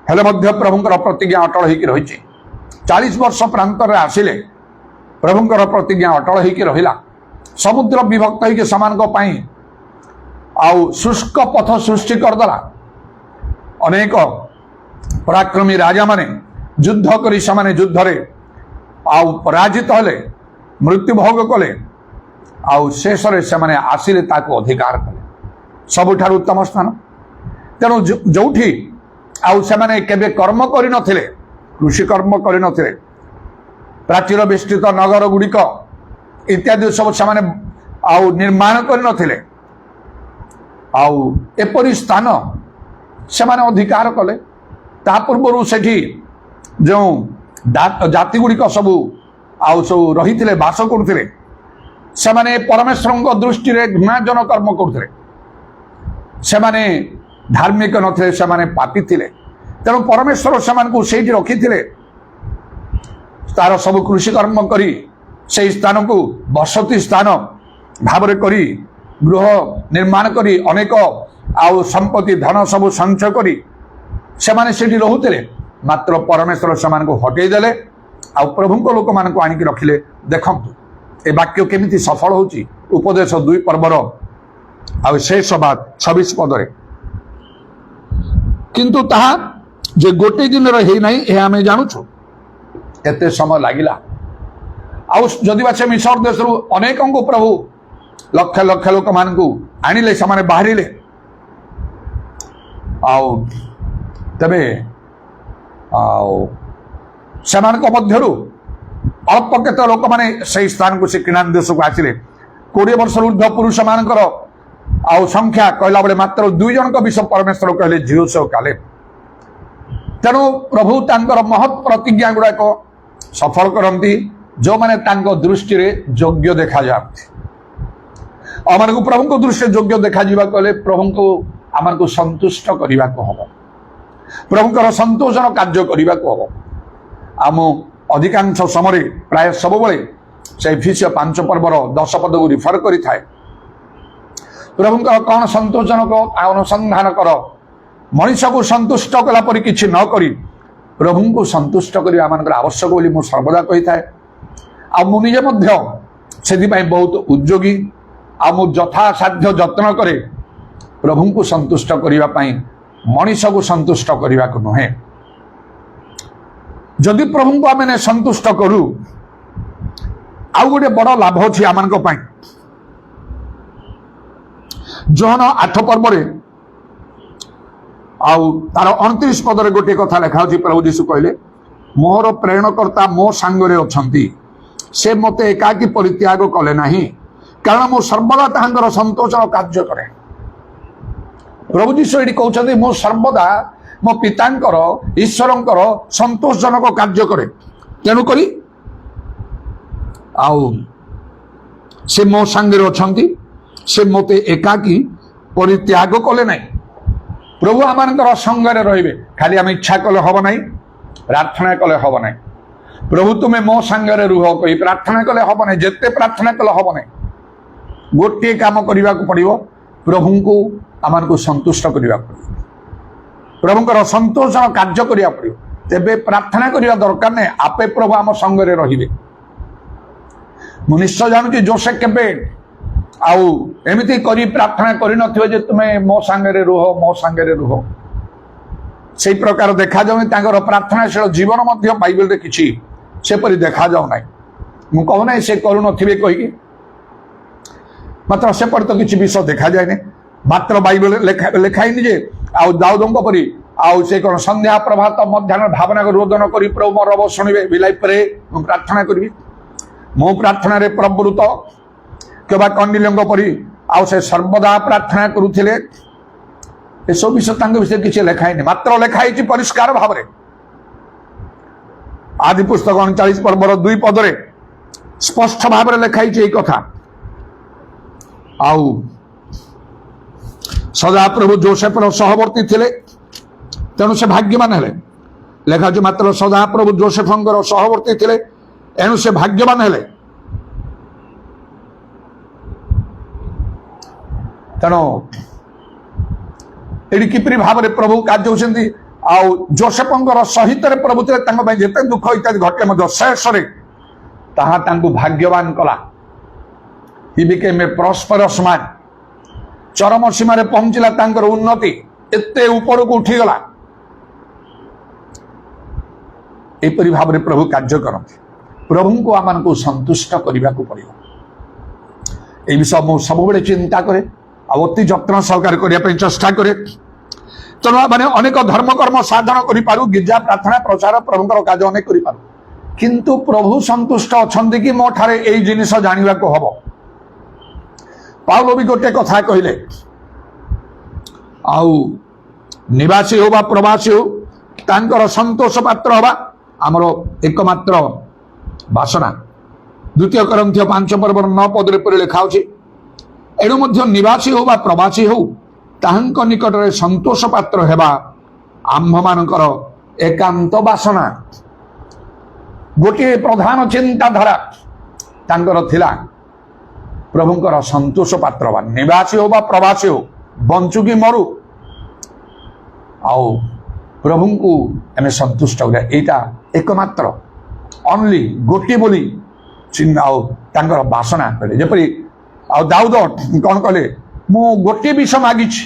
Speaker 1: ହେଲେ ମଧ୍ୟ ପ୍ରଭୁଙ୍କର ପ୍ରତିଜ୍ଞା ଅଟଳ ହେଇକି ରହିଛି। 40 ବର୍ଷ ପ୍ରାନ୍ତରେ ଆସିଲେ ପ୍ରଭୁଙ୍କର ପ୍ରତିଜ୍ଞା ଅଟଳ ହେଇକି ରହିଲା। ସମୁଦ୍ର ବିଭକ୍ତ ହେଇକି ସେମାନଙ୍କ ପାଇଁ ଆଉ ଶୁଷ୍କ ପଥ ସୃଷ୍ଟି କରିଦେଲା। ଅନେକ ପରାକ୍ରମୀ ରାଜାମାନେ ଯୁଦ୍ଧ କରି ସେମାନେ ଯୁଦ୍ଧରେ ଆଉ ପରାଜିତ ହେଲେ, ମୃତ୍ୟୁଭୋଗ କଲେ। ଆଉ ଶେଷରେ ସେମାନେ ଆସିଲେ ତାକୁ ଅଧିକାର କଲେ, ସବୁଠାରୁ ଉତ୍ତମ ସ୍ଥାନ। ତେଣୁ ଯୋଉଠି ଆଉ ସେମାନେ କେବେ କର୍ମ କରିନଥିଲେ, କୃଷି କର୍ମ କରିନଥିଲେ, ପ୍ରାଚୀର ବିସ୍ତୃତ ନଗର ଗୁଡ଼ିକ ଇତ୍ୟାଦି ସବୁ ସେମାନେ ଆଉ ନିର୍ମାଣ କରିନଥିଲେ, ଆଉ ଏପରି ସ୍ଥାନ ସେମାନେ ଅଧିକାର କଲେ। ତା ପୂର୍ବରୁ ସେଠି ଯେଉଁ ଜାତି ଗୁଡ଼ିକ ସବୁ ଆଉ ସବୁ ରହିଥିଲେ, ବାସ କରୁଥିଲେ, ସେମାନେ ପରମେଶ୍ୱରଙ୍କ ଦୃଷ୍ଟିରେ ଘୃଣାଜନ କର୍ମ କରୁଥିଲେ। ସେମାନେ ଧାର୍ମିକ ନଥିଲେ, ସେମାନେ ପାପୀ ଥିଲେ। ତେଣୁ ପରମେଶ୍ୱର ସେମାନଙ୍କୁ ସେଇଠି ରଖିଥିଲେ, ତାର ସବୁ କୃଷି କର୍ମ କରି ସେଇ ସ୍ଥାନକୁ ବସତି ସ୍ଥାନ ଭାବରେ କରି ଗୃହ ନିର୍ମାଣ କରି ଅନେକ ଆଉ ସମ୍ପତ୍ତି ଧନ ସବୁ ସଞ୍ଚୟ କରି ସେମାନେ ସେଠି ରହୁଥିଲେ। ମାତ୍ର ପରମେଶ୍ୱର ସେମାନଙ୍କୁ ହଟେଇ ଦେଲେ, ଆଉ ପ୍ରଭୁଙ୍କ ଲୋକମାନଙ୍କୁ ଆଣିକି ରଖିଲେ। ଦେଖନ୍ତୁ ଏ ବାକ୍ୟ କେମିତି ସଫଳ ହେଉଛି। ଉପଦେଶ 2 ପର୍ବର ଆଉ ଶେଷ ବାଦ 26 ପଦରେ, କିନ୍ତୁ ତାହା ଯେ ଗୋଟିଏ ଦିନରେ ହେଇନାହିଁ ଏହା ଆମେ ଜାଣୁଛୁ। କେତେ ସମୟ ଲାଗିଲା। ଆଉ ଯଦି ବା ସେ ମିଶର ଦେଶରୁ ଅନେକଙ୍କୁ ପ୍ରଭୁ ଲକ୍ଷ ଲକ୍ଷ ଲୋକମାନଙ୍କୁ ଆଣିଲେ, ସେମାନେ ବାହାରିଲେ। ଆଉ ତେବେ ଆଉ ସେମାନଙ୍କ ମଧ୍ୟରୁ ଅଳ୍ପ କେତେ ଲୋକମାନେ ସେଇ ସ୍ଥାନକୁ ସେ କିଣାନ ଦେଶକୁ ଆସିଲେ। 20 ବର୍ଷରୁ ଉର୍ଦ୍ଧ୍ୱ ପୁରୁଷ ମାନଙ୍କର ଆଉ ସଂଖ୍ୟା କହିଲା ବେଳେ ମାତ୍ର 2 ଜଣଙ୍କ ବିଷୟ ପରମେଶ୍ୱର କହିଲେ, ଝିଉସ ଓ କାଲେବ। ତେଣୁ ପ୍ରଭୁ ତାଙ୍କର ମହତ୍ ପ୍ରତିଜ୍ଞା ଗୁଡାକ ସଫଳ କରନ୍ତି ଯେଉଁମାନେ ତାଙ୍କ ଦୃଷ୍ଟିରେ ଯୋଗ୍ୟ ଦେଖାଯାଆନ୍ତି। ଆମମାନଙ୍କୁ ପ୍ରଭୁଙ୍କ ଦୃଷ୍ଟିରେ ଯୋଗ୍ୟ ଦେଖାଯିବାକୁ ହେଲେ ପ୍ରଭୁଙ୍କୁ ଆମକୁ ସନ୍ତୁଷ୍ଟ କରିବାକୁ ହବ, ପ୍ରଭୁଙ୍କର ସନ୍ତୋଷଣ କାର୍ଯ୍ୟ କରିବାକୁ ହବ। ଆମ ଅଧିକାଂଶ ସମୟରେ ପ୍ରାୟ ସବୁବେଳେ ସେ ଏଫେସୀୟ 5 ପର୍ବର 10 ପଦକୁ ରିଫର କରିଥାଏ। ପ୍ରଭୁଙ୍କର କ'ଣ ସନ୍ତୋଷଜନକ ଅନୁସନ୍ଧାନ କର, ମଣିଷକୁ ସନ୍ତୁଷ୍ଟ କଲା ପରି କିଛି ନ କରି ପ୍ରଭୁଙ୍କୁ ସନ୍ତୁଷ୍ଟ କରିବା ଆମମାନଙ୍କର ଆବଶ୍ୟକ ବୋଲି ମୁଁ ସର୍ବଦା କହିଥାଏ। ଆଉ ମୁଁ ନିଜେ ମଧ୍ୟ ସେଥିପାଇଁ ବହୁତ ଉଦ୍ଯୋଗୀ। ଆଉ ମୁଁ ଯଥାସାଧ୍ୟ ଯତ୍ନ କରେ ପ୍ରଭୁଙ୍କୁ ସନ୍ତୁଷ୍ଟ କରିବା ପାଇଁ, ମଣିଷକୁ ସନ୍ତୁଷ୍ଟ କରିବାକୁ ନୁହେଁ। ଯଦି ପ୍ରଭୁଙ୍କୁ ଆମେ ସନ୍ତୁଷ୍ଟ କରୁ, ଆଉ ଗୋଟେ ବଡ଼ ଲାଭ ଅଛି ଆମମାନଙ୍କ ପାଇଁ। ଯୋହନ 8 ପର୍ବରେ ଆଉ ତାର 29 ପଦରେ ଗୋଟିଏ କଥା ଲେଖା ଅଛି। ପ୍ରଭୁ ଯୀଶୁ କହିଲେ, ମୋର ପ୍ରେରଣକର୍ତ୍ତା ମୋ ସାଙ୍ଗରେ ଅଛନ୍ତି, ସେ ମୋତେ ଏକାକୀ ପରିତ୍ୟାଗ କଲେ ନାହିଁ, କାରଣ ମୁଁ ସର୍ବଦା ତାହାଙ୍କର ସନ୍ତୋଷର କାର୍ଯ୍ୟ କରେ। ପ୍ରଭୁ ଯୀଶୁ ଏଠି କହୁଛନ୍ତି, ମୁଁ ସର୍ବଦା ମୋ ପିତାଙ୍କର, ଈଶ୍ୱରଙ୍କର ସନ୍ତୋଷଜନକ କାର୍ଯ୍ୟ କରେ। ତେଣୁକରି ଆଉ ସେ ମୋ ସାଙ୍ଗରେ ଅଛନ୍ତି, ସେ ମୋତେ ଏକାକୀ ପରିତ୍ୟାଗ କଲେ ନାହିଁ। ପ୍ରଭୁ ଆମମାନଙ୍କର ସଙ୍ଗରେ ରହିବେ। ଖାଲି ଆମେ ଇଚ୍ଛା କଲେ ହବ ନାହିଁ, ପ୍ରାର୍ଥନା କଲେ ହବ ନାହିଁ। ପ୍ରଭୁ ତୁମେ ମୋ ସାଙ୍ଗରେ ରୁହ କହି ପ୍ରାର୍ଥନା କଲେ ହବ ନାହିଁ, ଯେତେ ପ୍ରାର୍ଥନା କଲେ ହବ ନାହିଁ। ଗୋଟିଏ କାମ କରିବାକୁ ପଡ଼ିବ, ପ୍ରଭୁଙ୍କୁ ଆମମାନଙ୍କୁ ସନ୍ତୁଷ୍ଟ କରିବାକୁ ପଡ଼ିବ, ପ୍ରଭୁଙ୍କର ସନ୍ତୋଷଣ କାର୍ଯ୍ୟ କରିବାକୁ ପଡ଼ିବ। ତେବେ ପ୍ରାର୍ଥନା କରିବା ଦରକାର ନାହିଁ, ଆପେ ପ୍ରଭୁ ଆମ ସଙ୍ଗରେ ରହିବେ। ମୁଁ ନିଶ୍ଚୟ ଜାଣୁଛି ଯୋସେଫ କେବେ ଆଉ ଏମିତି କରି ପ୍ରାର୍ଥନା କରିନଥିବେ ଯେ ତୁମେ ମୋ ସାଙ୍ଗରେ ରୁହ, ମୋ ସାଙ୍ଗରେ ରୁହ। ସେଇ ପ୍ରକାର ଦେଖାଯାଉନି ତାଙ୍କର ପ୍ରାର୍ଥନାଶୀଳ ଜୀବନ ମଧ୍ୟ ବାଇବେଲରେ କିଛି ସେପରି ଦେଖାଯାଉ ନାହିଁ। ମୁଁ କହୁନାହିଁ ସେ କରୁନଥିବେ କହିକି, ମାତ୍ର ସେପରି ତ କିଛି ବିଷୟ ଦେଖାଯାଏନି। ମାତ୍ର ବାଇବେଲ ଲେଖାଇନି ଯେ ଆଉ ଦାଉଦଙ୍କ ପରି ଆଉ ସେ କ'ଣ ସନ୍ଧ୍ୟା ପ୍ରଭାତ ମଧ୍ୟାହ୍ନ ଭାବନା ରୋଦନ କରି ପ୍ରଭୁ ମୋ ରବ ଶୁଣିବେ, ବିଲାଇ ପରେ ମୁଁ ପ୍ରାର୍ଥନା କରିବି। ମୁଁ ପ୍ରାର୍ଥନାରେ ପ୍ରବୃତ କିମ୍ବା କର୍ଣ୍ଣିଲଙ୍କ ପରି ଆଉ ସେ ସର୍ବଦା ପ୍ରାର୍ଥନା କରୁଥିଲେ, ଏସବୁ ବିଷୟ ତାଙ୍କ ବିଷୟରେ କିଛି ଲେଖାଇନି। ମାତ୍ର ଲେଖା ହେଇଛି ପରିଷ୍କାର ଭାବରେ ଆଦି ପୁସ୍ତକ 39 ପର୍ବର 2 ପଦରେ ସ୍ପଷ୍ଟ ଭାବରେ ଲେଖା ହେଇଛି ଏଇ କଥା। ଆଉ ସଦାପ୍ରଭୁ ଯୋସେଫର ସହବର୍ତ୍ତୀ ଥିଲେ, ତେଣୁ ସେ ଭାଗ୍ୟବାନ ହେଲେ। ଲେଖା ଅଛି ମାତ୍ର ସଦାପ୍ରଭୁ ଯୋସେଫଙ୍କର ସହବର୍ତ୍ତୀ ଥିଲେ, ଏଣୁ ସେ ଭାଗ୍ୟବାନ ହେଲେ। ତେଣୁ ଏଠି କିପରି ଭାବରେ ପ୍ରଭୁ କାର୍ଯ୍ୟ ହେଉଛନ୍ତି। ଆଉ ଯୋସେଫଙ୍କର ସହିତରେ ପ୍ରଭୁ ଥିଲେ, ତାଙ୍କ ପାଇଁ ଯେତେ ଦୁଃଖ ଇତ୍ୟାଦି ଘଟେ ମଧ୍ୟ ଶେଷରେ ତାହା ତାଙ୍କୁ ଭାଗ୍ୟବାନ କଲା। ହି ବିକେମ୍ ଏ ପ୍ରସ୍ପରସ୍ ମ୍ୟାନ୍। ଚରମ ସୀମାରେ ପହଞ୍ଚିଲା ତାଙ୍କର ଉନ୍ନତି, ଏତେ ଉପରକୁ ଉଠିଗଲା। ଏପରି ଭାବରେ ପ୍ରଭୁ କାର୍ଯ୍ୟ କରନ୍ତି। ପ୍ରଭୁଙ୍କୁ ଆମମାନଙ୍କୁ ସନ୍ତୁଷ୍ଟ କରିବାକୁ ପଡ଼ିବ। এই বিষয়ে ମୁଁ ସବୁବେଳେ ଚିନ୍ତା କରେ ଆଉ ଅତି ଯତ୍ନ ସହକାରେ କରିବା ପାଇଁ ଚେଷ୍ଟା କରେ। ତେଣୁ ମାନେ ଅନେକ ଧର୍ମକର୍ମ ସାଧନ କରିପାରୁ, ଗିର୍ଜା ପ୍ରାର୍ଥନା ପ୍ରଚାର ପ୍ରଭୁଙ୍କର କାର୍ଯ୍ୟ ଅନେକ କରିପାରୁ, କିନ୍ତୁ ପ୍ରଭୁ ସନ୍ତୁଷ୍ଟ ଅଛନ୍ତି କି ମୋ ଠାରେ ଏଇ ଜିନିଷ ଜାଣିବାକୁ ହବ। ପାଉଲ ବି ଗୋଟେ କଥା କହିଲେ, ଆଉ ନିବାସୀ ହଉ ବା ପ୍ରବାସୀ ହଉ ତାଙ୍କର ସନ୍ତୋଷ ପାତ୍ର ହବା ଆମର ଏକମାତ୍ର ବାସନା। 2 Corinthians 5:9 ପରି ଲେଖା ଅଛି, ଏଣୁ ମଧ୍ୟ ନିବାସୀ ହଉ ବା ପ୍ରବାସୀ ହଉ ତାହାଙ୍କ ନିକଟରେ ସନ୍ତୋଷ ପାତ୍ର ହେବା ଆମ୍ଭମାନଙ୍କର ଏକାନ୍ତ ବାସନା। ଗୋଟିଏ ପ୍ରଧାନ ଚିନ୍ତାଧାରା ତାଙ୍କର ଥିଲା ପ୍ରଭୁଙ୍କର ସନ୍ତୋଷ ପାତ୍ର ହେବା। ନିବାସୀ ହଉ ବା ପ୍ରବାସୀ ହଉ, ବଞ୍ଚୁ କି ମରୁ, ଆଉ ପ୍ରଭୁଙ୍କୁ ଆମେ ସନ୍ତୁଷ୍ଟ କରିବା, ଏଇଟା ଏକମାତ୍ର ଅନଲି ଗୋଟିଏ ବୋଲି ଆଉ ତାଙ୍କର ବାସନା କଲେ। ଯେପରି ଆଉ ଦାଉଦ କଣ କଲେ, ମୁଁ ଗୋଟିଏ ବିଷୟ ମାଗିଛି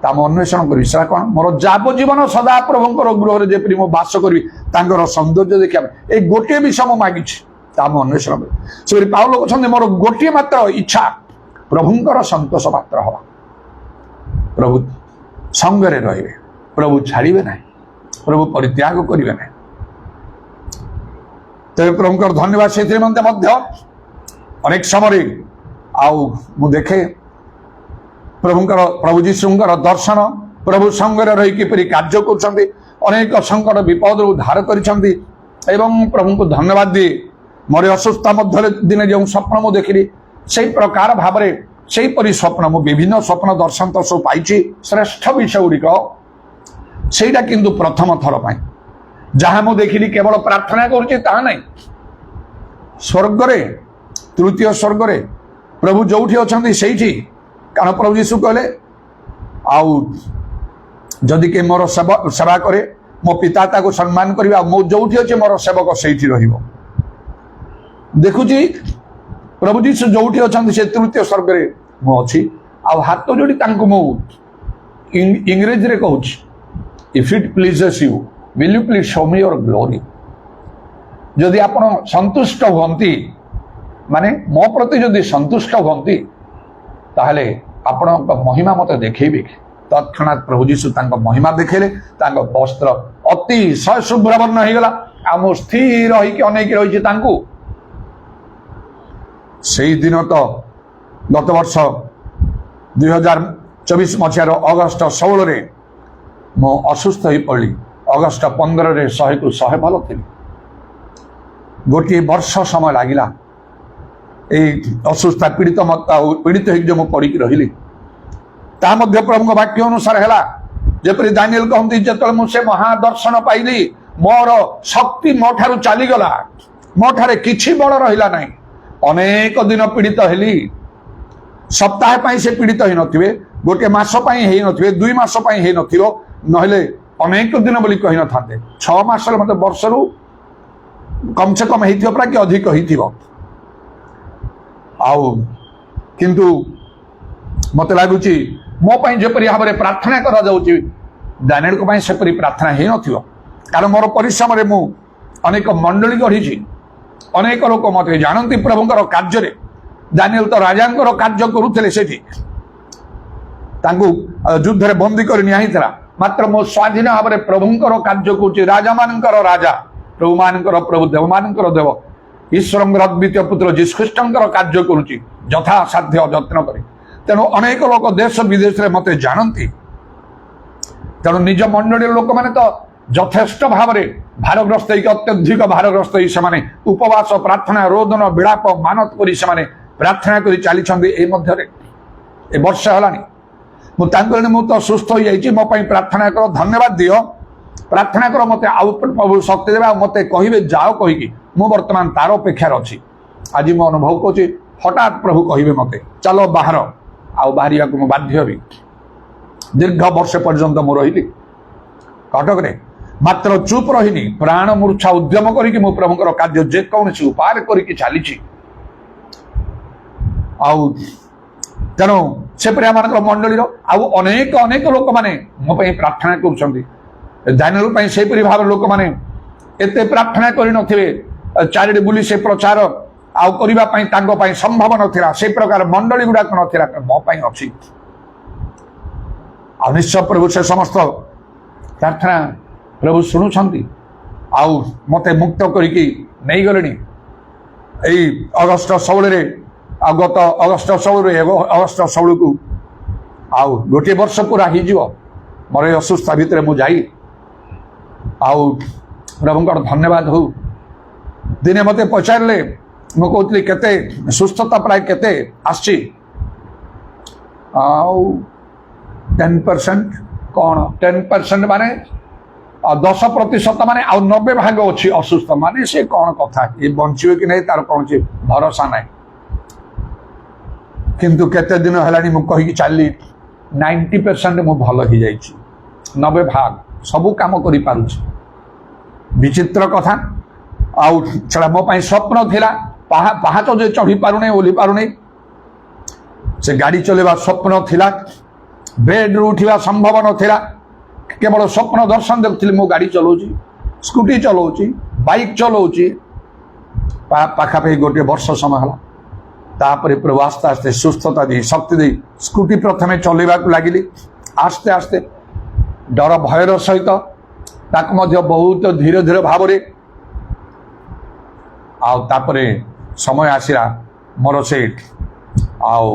Speaker 1: ତା ମୁଁ ଅନ୍ୱେଷଣ କରିବି, ସେଟା କଣ, ମୋର ଯାବଜୀବନ ସଦା ପ୍ରଭୁଙ୍କର ଗୃହରେ ଯେପରି ମୁଁ ବାସ କରିବି, ତାଙ୍କର ସୌନ୍ଦର୍ଯ୍ୟ ଦେଖିବା ପାଇଁ ଏଇ ଗୋଟିଏ ବିଷୟ ମୁଁ ମାଗିଛି, ତା ମୁଁ ଅନ୍ୱେଷଣ କରିବି। ସେପରି ପାଉଲ କହୁଛନ୍ତି ମୋର ଗୋଟିଏ ମାତ୍ର ଇଚ୍ଛା ପ୍ରଭୁଙ୍କର ସନ୍ତୋଷ ପାତ୍ର ହବା। ପ୍ରଭୁ ସଙ୍ଗରେ ରହିବେ, ପ୍ରଭୁ ଛାଡ଼ିବେ ନାହିଁ, ପ୍ରଭୁ ପରିତ୍ୟାଗ କରିବେ ନାହିଁ। ତେବେ ପ୍ରଭୁଙ୍କର ଧନ୍ୟବାଦ ସେଥିରେ ମଧ୍ୟ ଅନେକ ସମୟରେ ଆଉ ମୁଁ ଦେଖେ ପ୍ରଭୁ ଯୀଶୁଙ୍କର ଦର୍ଶନ, ପ୍ରଭୁ ସଙ୍ଗରେ ରହି କିପରି କାର୍ଯ୍ୟ କରୁଛନ୍ତି, ଅନେକ ସଙ୍କଟ ବିପଦରୁ ଉଦ୍ଧାର କରିଛନ୍ତି ଏବଂ ପ୍ରଭୁଙ୍କୁ ଧନ୍ୟବାଦ ଦିଏ। ମୋର ଅସୁସ୍ଥ ମଧ୍ୟରେ ଦିନେ ଯେଉଁ ସ୍ୱପ୍ନ ମୁଁ ଦେଖିଲି, ସେଇ ପ୍ରକାର ଭାବରେ ସେଇପରି ସ୍ୱପ୍ନ ମୁଁ ବିଭିନ୍ନ ସ୍ୱପ୍ନ ଦର୍ଶନ ତ ସବୁ ପାଇଛି। ଶ୍ରେଷ୍ଠ ବିଷୟ ଗୁଡ଼ିକ ସେଇଟା କିନ୍ତୁ ପ୍ରଥମ ଥର ପାଇଁ ଯାହା ମୁଁ ଦେଖିଲି, କେବଳ ପ୍ରାର୍ଥନା କରୁଛି ତାହା ନାହିଁ, ସ୍ୱର୍ଗରେ ତୃତୀୟ ସ୍ୱର୍ଗରେ ପ୍ରଭୁ ଯୋଉଠି ଅଛନ୍ତି ସେଇଠି, କାରଣ ପ୍ରଭୁ ଯୀଶୁ କହିଲେ ଆଉ ଯଦି କିଏ ମୋର ସେବା କରେ ମୋ ପିତା ତାକୁ ସମ୍ମାନ କରିବେ, ଆଉ ମୁଁ ଯୋଉଠି ଅଛି ମୋର ସେବକ ସେଇଠି ରହିବ। ଦେଖୁଛି ପ୍ରଭୁ ଯୀଶୁ ଯୋଉଠି ଅଛନ୍ତି ସେ ତୃତୀୟ ସ୍ୱର୍ଗରେ ମୁଁ ଅଛି, ଆଉ ହାତ ଯୋଡ଼ି ତାଙ୍କୁ ମୁଁ ଇଂରେଜୀରେ କହୁଛି, if it pleases you will you please show me your glory। ଯଦି ଆପଣ ସନ୍ତୁଷ୍ଟ ହୁଅନ୍ତି, ମାନେ ମୋ ପ୍ରତି ଯଦି ସନ୍ତୁଷ୍ଟ ହୁଅନ୍ତି, ତାହେଲେ ଆପଣଙ୍କ ମହିମା ମତେ ଦେଖେଇବେ। ତତ୍କ୍ଷଣାତ୍ ପ୍ରଭୁ ଯୀଶୁ ତାଙ୍କ ମହିମା ଦେଖେଇଲେ, ତାଙ୍କ ବସ୍ତ୍ର ଅତିଶୟ ଶୁଭ୍ରବର୍ଣ୍ଣ ହେଇଗଲା, ଆଉ ମୁଁ ସ୍ଥିର ହେଇକି ଅନେଇକି ରହିଛି ତାଙ୍କୁ। ସେଇଦିନ ତ ଗତ ବର୍ଷ 2024 ମସିହାର ଅଗଷ୍ଟ 16ରେ ମୁଁ ଅସୁସ୍ଥ ହେଇ ପଡ଼ିଲି। ଅଗଷ୍ଟ 15ରେ 100କୁ 100 ଭଲ ଥିଲି। ଗୋଟିଏ ବର୍ଷ ସମୟ ଲାଗିଲା ଏଇ ଅସୁସ୍ଥ ପୀଡ଼ିତ ହେଇକି ମୁଁ ପଡ଼ିକି ରହିଲି। ତାହା ମଧ୍ୟ ପ୍ରଭୁଙ୍କ ବାକ୍ୟ ଅନୁସାର ହେଲା। ଯେପରି ଦାନିଏଲ କହନ୍ତି, ଯେତେବେଳେ ମୁଁ ସେ ମହାଦର୍ଶନ ପାଇଲି, ମୋର ଶକ୍ତି ମୋ ଠାରୁ ଚାଲିଗଲା, ମୋ ଠାରେ କିଛି ବଳ ରହିଲା ନାହିଁ। ଅନେକ ଦିନ ପୀଡ଼ିତ ହେଲି। ସପ୍ତାହ ପାଇଁ ସେ ପୀଡ଼ିତ ହେଇନଥିବେ, ଗୋଟିଏ ମାସ ପାଇଁ ହେଇନଥିବେ, 2 ମାସ ପାଇଁ ହେଇନଥିବ, ନହେଲେ ଅନେକ ଦିନ ବୋଲି କହିନଥାନ୍ତେ। 6 ମାସରେ ମତେ ବର୍ଷରୁ କମ ସେ କମ ହେଇଥିବ, ପ୍ରାୟ କି ଅଧିକ ହେଇଥିବ। ଆଉ କିନ୍ତୁ ମତେ ଲାଗୁଛି ମୋ ପାଇଁ ଯେପରି ଭାବରେ ପ୍ରାର୍ଥନା କରାଯାଉଛି, ଦାନିଏଲଙ୍କ ପାଇଁ ସେପରି ପ୍ରାର୍ଥନା ହେଇନଥିବ। କାରଣ ମୋର ପରିଶ୍ରମରେ ମୁଁ ଅନେକ ମଣ୍ଡଳୀ ଗଢ଼ିଛି, ଅନେକ ଲୋକ ମତେ ଜାଣନ୍ତି ପ୍ରଭୁଙ୍କର କାର୍ଯ୍ୟରେ। ଦାନିଏଲ ତ ରାଜାଙ୍କର କାର୍ଯ୍ୟ କରୁଥିଲେ ସେଠି, ତାଙ୍କୁ ଯୁଦ୍ଧରେ ବନ୍ଦୀ କରି ନିଆ ହେଇଥିଲା, ମାତ୍ର ମୁଁ ସ୍ୱାଧୀନ ଭାବରେ ପ୍ରଭୁଙ୍କର କାର୍ଯ୍ୟ କରୁଛି। ରାଜାମାନଙ୍କର ରାଜା, ପ୍ରଭୁମାନଙ୍କର ପ୍ରଭୁ, ଦେବମାନଙ୍କର ଦେବ, ଈଶ୍ୱରଙ୍କର ଅଦ୍ୱିତୀୟ ପୁତ୍ର ଯୀଶୁଖ୍ରୀଷ୍ଟଙ୍କର କାର୍ଯ୍ୟ କରୁଛି ଯଥାସାଧ୍ୟ ଯତ୍ନ କରି। ତେଣୁ ଅନେକ ଲୋକ ଦେଶ ବିଦେଶରେ ମତେ ଜାଣନ୍ତି। ତେଣୁ ନିଜ ମଣ୍ଡଳୀର ଲୋକମାନେ ତ ଯଥେଷ୍ଟ ଭାବରେ ଭାରଗ୍ରସ୍ତ ହେଇକି, ଅତ୍ୟଧିକ ଭାରଗ୍ରସ୍ତ ହେଇ ସେମାନେ ଉପବାସ, ପ୍ରାର୍ଥନା, ରୋଦନ, ବିଳାପ, ମାନତ କରି ସେମାନେ ପ୍ରାର୍ଥନା କରି ଚାଲିଛନ୍ତି। ଏଇ ମଧ୍ୟରେ ଏ ବର୍ଷ ହେଲାଣି ମୁଁ ତାଙ୍କୁ ମୁଁ ତ ସୁସ୍ଥ ହେଇଯାଇଛି, ମୋ ପାଇଁ ପ୍ରାର୍ଥନା କର, ଧନ୍ୟବାଦ ଦିଅ, ପ୍ରାର୍ଥନା କର, ମତେ ଆଉ ପ୍ରଭୁ ଶକ୍ତି ଦେବେ, ଆଉ ମତେ କହିବେ ଯାଅ କହିକି ମୁଁ ବର୍ତ୍ତମାନ ତାର ଅପେକ୍ଷାରେ ଅଛି। ଆଜି ମୁଁ ଅନୁଭବ କରୁଛି ହଠାତ୍ ପ୍ରଭୁ କହିବେ ମତେ ଚାଲ ବାହାର, ଆଉ ବାହାରିବାକୁ ମୁଁ ବାଧ୍ୟ ହେବି। ଦୀର୍ଘ ବର୍ଷ ପର୍ଯ୍ୟନ୍ତ ମୁଁ ରହିଲି କଟକରେ, ମାତ୍ର ଚୁପ୍ ରହିନି, ପ୍ରାଣ ମୂର୍ଚ୍ଛା ଉଦ୍ୟମ କରିକି ମୁଁ ପ୍ରଭୁଙ୍କର କାର୍ଯ୍ୟ ଯେକୌଣସି ଉପାୟରେ କରିକି ଚାଲିଛି। ଆଉ ତେଣୁ ସେପରି ଆମମାନଙ୍କର ମଣ୍ଡଳୀର ଆଉ ଅନେକ ଅନେକ ଲୋକମାନେ ମୋ ପାଇଁ ପ୍ରାର୍ଥନା କରୁଛନ୍ତି। ଦାନିଏଲ ପାଇଁ ସେପରି ଭାବରେ ଲୋକମାନେ ଏତେ ପ୍ରାର୍ଥନା କରିନଥିବେ, ଚାରିଆଡ଼େ ବୁଲି ସେ ପ୍ରଚାର ଆଉ କରିବା ପାଇଁ ତାଙ୍କ ପାଇଁ ସମ୍ଭବ ନଥିଲା, ସେ ପ୍ରକାର ମଣ୍ଡଳୀ ଗୁଡାକ ନଥିଲା। ମୋ ପାଇଁ ଅଛି। ଆଉ ନିଶ୍ଚୟ ପ୍ରଭୁ ସେ ସମସ୍ତ ପ୍ରାର୍ଥନା ପ୍ରଭୁ ଶୁଣୁଛନ୍ତି ଆଉ ମୋତେ ମୁକ୍ତ କରିକି ନେଇଗଲେଣି ଏଇ ଅଗଷ୍ଟ 16ରେ ଆଉ ଗତ ଅଗଷ୍ଟ 16ରୁ ଅଗଷ୍ଟ 16କୁ ଆଉ ଗୋଟିଏ ବର୍ଷ ପୁରା ହେଇଯିବ ମୋର ଏଇ ଅସୁସ୍ଥ ଭିତରେ ମୁଁ ଯାଇ ଆଉ ପ୍ରଭୁଙ୍କର ଧନ୍ୟବାଦ ହଉ। ଦିନେ ମୋତେ ପଚାରିଲେ ମୁଁ କହୁଥିଲି କେତେ ସୁସ୍ଥତା ପ୍ରାୟ କେତେ ଆସିଛି ଆଉ 10% କ'ଣ 10% ମାନେ 10% ମାନେ ଆଉ 90% ଅଛି ଅସୁସ୍ଥ ମାନେ ସେ କ'ଣ କଥା ଏ ବଞ୍ଚିବେ କି ନାହିଁ ତାର କୌଣସି ଭରସା ନାହିଁ। କିନ୍ତୁ କେତେ ଦିନ ହେଲାଣି ମୁଁ କହିକି ଚାଲିଲି 90% ମୁଁ ଭଲ ହେଇଯାଇଛି 90% ସବୁ କାମ କରିପାରୁଛି। ବିଚିତ୍ର କଥା ଆଉ ସେଟା ମୋ ପାଇଁ ସ୍ୱପ୍ନ ଥିଲା ପାହାଚ ଯେ ଚଢ଼ି ପାରୁନି ଓହ୍ଲି ପାରୁନି ସେ ଗାଡ଼ି ଚଲେଇବା ସ୍ୱପ୍ନ ଥିଲା ବେଡ୍ରୁ ଉଠିବା ସମ୍ଭବ ନଥିଲା କେବଳ ସ୍ୱପ୍ନ ଦର୍ଶନ ଦେଖୁଥିଲି ମୁଁ ଗାଡ଼ି ଚଲାଉଛି ସ୍କୁଟି ଚଲାଉଛି ବାଇକ୍ ଚଲାଉଛି ପାଖାପାଖି ଗୋଟିଏ ବର୍ଷ ସମୟ ହେଲା। ତାପରେ ପ୍ରଭୁ ଆସ୍ତେ ଆସ୍ତେ ସୁସ୍ଥତା ଦେଇ ଶକ୍ତି ଦେଇ ସ୍କୁଟି ପ୍ରଥମେ ଚଲେଇବାକୁ ଲାଗିଲି ଆସ୍ତେ ଆସ୍ତେ ଡର ଭୟର ସହିତ ତାକୁ ମଧ୍ୟ ବହୁତ ଧୀରେ ଧୀରେ ଭାବରେ ଆଉ ତାପରେ ସମୟ ଆସିଲା ମୋର ସେ ଆଉ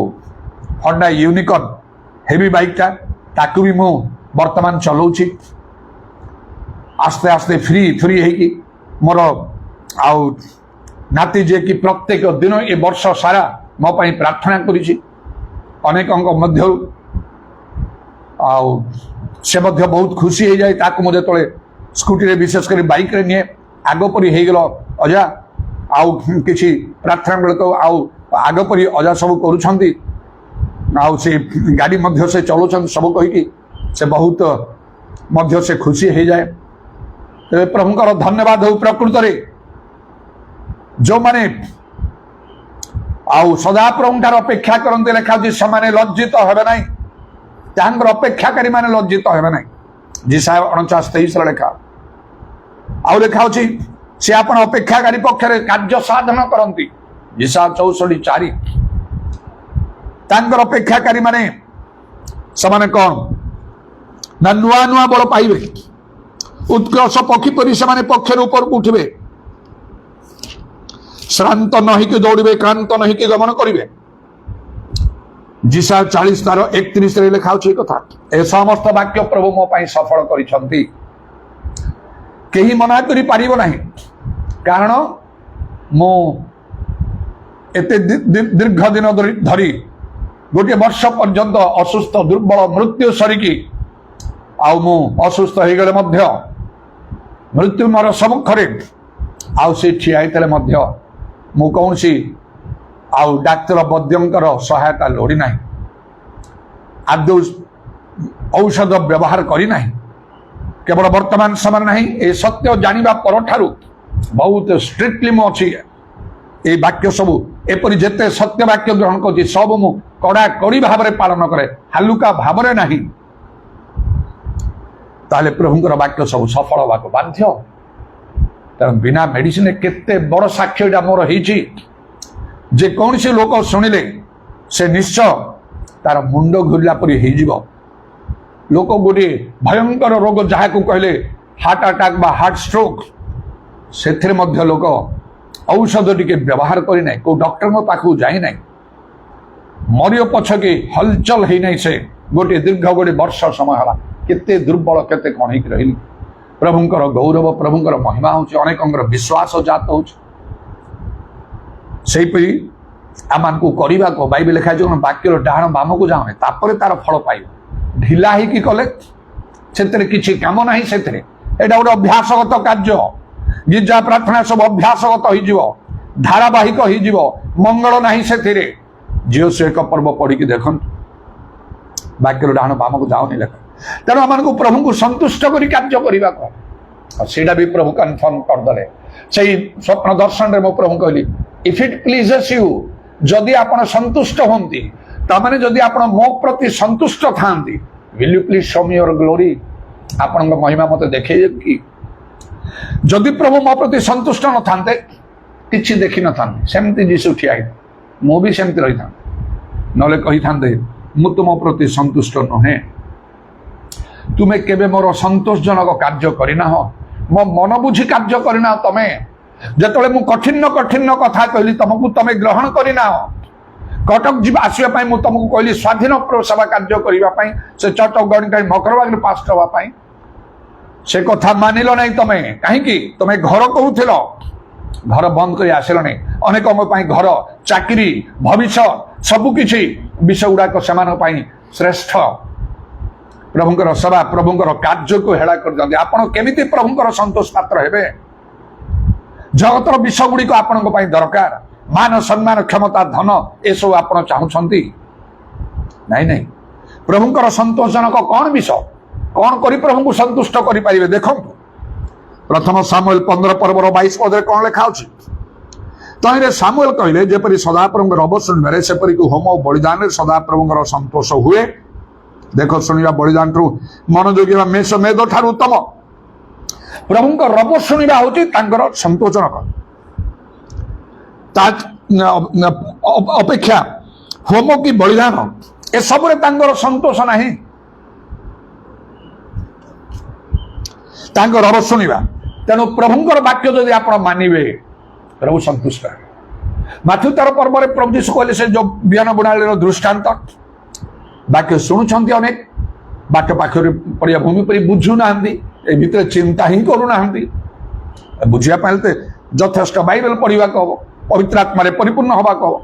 Speaker 1: ହଣ୍ଡା ୟୁନିକର୍ନ ହେଭି ବାଇକ୍ଟା ତାକୁ ବି ମୁଁ ବର୍ତ୍ତମାନ ଚଲାଉଛି ଆସ୍ତେ ଆସ୍ତେ ଫ୍ରି ହେଇକି ମୋର ଆଉ ନାତି ଯିଏକି ପ୍ରତ୍ୟେକ ଦିନ ଏ ବର୍ଷ ସାରା ମୋ ପାଇଁ ପ୍ରାର୍ଥନା କରିଛି ଅନେକଙ୍କ ମଧ୍ୟରୁ ଆଉ ସେ ମଧ୍ୟ ବହୁତ ଖୁସି ହେଇଯାଏ ତାକୁ ମୁଁ ଯେତେବେଳେ ସ୍କୁଟିରେ ବିଶେଷ କରି ବାଇକ୍ରେ ନିଏ ଆଗ ପରି ହେଇଗଲ ଅଜା ଆଉ କିଛି ପ୍ରାର୍ଥନା ବେଳକୁ ଆଉ ଆଗ ପରି ଅଜା ସବୁ କରୁଛନ୍ତି ଆଉ ସେ ଗାଡ଼ି ମଧ୍ୟ ସେ ଚଲାଉଛନ୍ତି ସବୁ କହିକି ସେ ବହୁତ ମଧ୍ୟ ସେ ଖୁସି ହେଇଯାଏ। ତେବେ ପ୍ରଭୁଙ୍କର ଧନ୍ୟବାଦ ହଉ ପ୍ରକୃତରେ ଯେଉଁମାନେ ଆଉ ସଦାପ୍ରଭୁଙ୍କର ଅପେକ୍ଷା କରନ୍ତି ଲେଖାଉଛି ସେମାନେ ଲଜ୍ଜିତ ହେବେ ନାହିଁ ତାହାଙ୍କର ଅପେକ୍ଷାକାରୀ ମାନେ ଲଜ୍ଜିତ ହେବେ ନାହିଁ ଯିଶାୟା 49:23 ଲେଖା ଆଉ ଲେଖାଉଛି ସେ ଆପଣ ଅପେକ୍ଷାକାରୀ ପକ୍ଷରେ କାର୍ଯ୍ୟ ସାଧନ କରନ୍ତି ଯିଶାୟା 64:4 ତାଙ୍କର ଅପେକ୍ଷାକାରୀ ମାନେ ସେମାନେ କ'ଣ ନା ନୂଆ ନୂଆ ବଳ ପାଇବେ ଉତ୍କର୍ଷ ପକ୍ଷୀ ପରି ସେମାନେ ପକ୍ଷରୁ ଉପରକୁ ଉଠିବେ ଶ୍ରାନ୍ତ ନହିକି ଦୌଡ଼ିବେ କ୍ଳାନ୍ତ ନହିକି ଗମନ କରିବେ ଯିଶାୟା 40:31 ଲେଖା ଅଛି କଥା ଏ ସମସ୍ତ ବାକ୍ୟ ପ୍ରଭୁ ମୋ ପାଇଁ ସଫଳ କରିଛନ୍ତି କେହି ମନା କରିପାରିବ ନାହିଁ କାରଣ ମୁଁ ଏତେ ଦୀର୍ଘ ଦିନ ଧରି ଗୋଟିଏ ବର୍ଷ ପର୍ଯ୍ୟନ୍ତ ଅସୁସ୍ଥ ଦୁର୍ବଳ ମୃତ୍ୟୁ ସରିକି ଆଉ ମୁଁ ଅସୁସ୍ଥ ହେଇଗଲେ ମଧ୍ୟ ମୃତ୍ୟୁ ମୋର ସମ୍ମୁଖରେ ଆଉ ସେ ଠିଆ ହେଇଥିଲେ ମଧ୍ୟ ମୁଁ କୌଣସି ଆଉ ଡାକ୍ତର ବୈଦ୍ୟଙ୍କର ସହାୟତା ଲୋଡ଼ି ନାହିଁ ଆଦୌ ଔଷଧ ବ୍ୟବହାର କରିନାହିଁ କେବଳ ବର୍ତ୍ତମାନ ସମୟ ନାହିଁ ଏ ସତ୍ୟ ଜାଣିବା ପରଠାରୁ ବହୁତ ଷ୍ଟ୍ରିକ୍ଟଲି ମୁଁ ଅଛି এই বাক্য সবু এপরি যেতে সত্য বাক্য গ্রহণ করছি সব মু কড়াকড়ি ভাবে পালন করে হালুকা ভাবে না তাহলে প্রভুঙ্কর বাক্য সবু সফল হওয়া বাধ্য তেমন বিনা মেডিসিন কেতে বড় সাক্ষ্য এটা মোর হয়েছি যে কৌশি লোক শুনিলে সে নিশ্চয় তার মুন্ড ঘুরলা পরি হয়ে লোক গোটিয়ে ভয়ঙ্কর রোগ যা কহিলে হার্ট আটাক বা হার্ট স্ট্রোক সেথিরে মধ্য লোক ঔষধ টিকে ব্যবহার করি নাই কেউ ডক্টর পাখু যাই নাই মরিও পছকে হলচল হই নাই সে গোটে দীর্ঘ গোটে বর্ষ সময় হলা কেতে দুর্বল কেতে কণ হইকি রহিলি প্রভুঙ্কর গৌরব প্রভুঙ্কর মহিমা হচ্ছে অনেকঙ্কর বিশ্বাস জাত হচ্ছে সেইপরি ଆମକୁ କରିବାକୁ ବାଇବେଲ ଲେଖା ଅଛି ବାକ୍ୟର ଡାହାଣ ବାମକୁ ଯାଉନି ତାପରେ ତାର ଫଳ ପାଇବ ଢିଲା ହେଇକି କଲେ ସେଥିରେ କିଛି କାମ ନାହିଁ ସେଥିରେ ଏଇଟା ଗୋଟେ ଅଭ୍ୟାସଗତ କାର୍ଯ୍ୟ ଗିର୍ଜା ପ୍ରାର୍ଥନା ସବୁ ଅଭ୍ୟାସଗତ ହେଇଯିବ ଧାରାବାହିକ ହେଇଯିବ ମଙ୍ଗଳ ନାହିଁ ସେଥିରେ ଝିଅ ସେ ଏକ ପର୍ବ ପଢିକି ଦେଖନ୍ତୁ ବାକ୍ୟର ଡାହାଣ ବାମକୁ ଯାଉନି ଲେଖା ତେଣୁ ଆମମାନଙ୍କୁ ପ୍ରଭୁଙ୍କୁ ସନ୍ତୁଷ୍ଟ କରି କାର୍ଯ୍ୟ କରିବାକୁ ଆଉ ସେଇଟା ବି ପ୍ରଭୁ କନଫର୍ମ କରିଦେଲେ ସେଇ ସ୍ୱପ୍ନ ଦର୍ଶନରେ ମୁଁ ପ୍ରଭୁ କହିଲି ଇଫ ଇଟ୍ ପ୍ଲିଜେସ୍ ୟୁ ଯଦି ଆପଣ ସନ୍ତୁଷ୍ଟ ହୁଅନ୍ତି ତାମାନେ ଯଦି ଆପଣ ମୋ ପ୍ରତି ସନ୍ତୁଷ୍ଟ ଥାଆନ୍ତି will you please show me your glory ଆପଣଙ୍କ ମହିମା ମୋତେ ଦେଖେଇବେ କି ଯଦି ପ୍ରଭୁ ମୋ ପ୍ରତି ସନ୍ତୁଷ୍ଟ ନଥାନ୍ତେ କିଛି ଦେଖିନଥାନ୍ତେ ସେମିତି ଯୀଶୁ ଠିଆ ହେଇଥାନ୍ତେ ମୁଁ ବି ସେମିତି ରହିଥାନ୍ତି ନହେଲେ କହିଥାନ୍ତେ ମୁଁ ତୁମ ପ୍ରତି ସନ୍ତୁଷ୍ଟ ନୁହେଁ ତୁମେ କେବେ ମୋର ସନ୍ତୋଷଜନକ କାର୍ଯ୍ୟ କରିନାହ, ମୋ ମନ ବୁଝି କାର୍ଯ୍ୟ କରିନାହ। ତମେ ଯେତେବେଳେ ମୁଁ କଠିନ କଠିନ କଥା କହିଲି ତମକୁ ତମେ ଗ୍ରହଣ କରିନାହ। କଟକ ଯିବା ଆସିବା ପାଇଁ ମୁଁ ତମକୁ କହିଲି ସ୍ୱାଧୀନ ସେବା କାର୍ଯ୍ୟ କରିବା ପାଇଁ, ସେ ଚର୍ଚ୍ଚ ଅଫ୍ ଗଡ୍ ମକରବାଗରେ ପାଷ୍ଟ ହେବା ପାଇଁ, ସେ କଥା ମାନିଲ ନାହିଁ ତମେ। କାହିଁକି? ତମେ ଘର କହୁଥିଲ, ଘର ବନ୍ଦ କରି ଆସିଲଣି। ଅନେକଙ୍କ ପାଇଁ ଘର, ଚାକିରି, ଭବିଷ୍ୟତ ସବୁକିଛି ବିଷୟ ଗୁଡାକ ସେମାନଙ୍କ ପାଇଁ ଶ୍ରେଷ୍ଠ। ପ୍ରଭୁଙ୍କର ସେବା, ପ୍ରଭୁଙ୍କର କାର୍ଯ୍ୟକୁ ହେଳା କରିଦିଅନ୍ତି। ଆପଣ କେମିତି ପ୍ରଭୁଙ୍କର ସନ୍ତୋଷ ପାତ୍ର ହେବେ? ଜଗତର ବିଷୟ ଗୁଡିକ ଆପଣଙ୍କ ପାଇଁ ଦରକାର। ମାନ, ସମ୍ମାନ, କ୍ଷମତା, ଧନ ଏସବୁ ଆପଣ ଚାହୁଁଛନ୍ତି? ନାଇଁ ନାଇଁ, ପ୍ରଭୁଙ୍କର ସନ୍ତୋଷଜନକ କଣ ବିଷୟ? କଣ କରି ପ୍ରଭୁଙ୍କୁ ସନ୍ତୁଷ୍ଟ କରିପାରିବେ? ଦେଖନ୍ତୁ, ପ୍ରଥମ ସାମୁଏଲ 15 ପର୍ବର 22 ପଦରେ କଣ ଲେଖା ଅଛି? ତହିଁରେ ସାମୁଏଲ କହିଲେ, ଯେପରି ସଦାପ୍ରଭୁଙ୍କର ଅବଶୁଣିବାରେ ସେପରିକି ହୋମ ଓ ବଳିଦାନରେ ସଦାପ୍ରଭୁଙ୍କର ସନ୍ତୋଷ ହୁଏ। ଦେଖ, ଶୁଣିବା ବଳିଦାନଠୁ ମନୋଯୋଗୀ ବା ମେଦ ଠାରୁ ଉତ୍ତମ। ପ୍ରଭୁଙ୍କ ରବ ଶୁଣିବା ହଉଛି ତାଙ୍କର ସନ୍ତୋଷଜନକ। ତା ଅପେକ୍ଷା ହୋମ କି ବଳିଦାନ ଏସବୁରେ ତାଙ୍କର ସନ୍ତୋଷ ନାହିଁ। ତାଙ୍କର ରବ ଶୁଣିବା। ତେଣୁ ପ୍ରଭୁଙ୍କର ବାକ୍ୟ ଯଦି ଆପଣ ମାନିବେ, ପ୍ରଭୁ ସନ୍ତୁଷ୍ଟ। ମାଥ୍ୟୁ 13 ପର୍ବରେ ପ୍ରଭୁ ଯୀଶୁ କହିଲେ, ସେ ଯୋଉ ବିହନ ବୁଣାଳିର ଦୃଷ୍ଟାନ୍ତ, ବାକ୍ୟ ଶୁଣୁଛନ୍ତି ଅନେକ, ବାଟ ପାଖରେ ପଡ଼ିଆ ଭୂମି ପରି ବୁଝୁନାହାନ୍ତି, ଏ ଭିତରେ ଚିନ୍ତା ହିଁ କରୁନାହାନ୍ତି। ବୁଝିବା ପାଇଁ ଯଥେଷ୍ଟ ବାଇବେଲ ପଢିବାକୁ ହବ, ପବିତ୍ର ଆତ୍ମାରେ ପରିପୂର୍ଣ୍ଣ ହବାକୁ ହବ।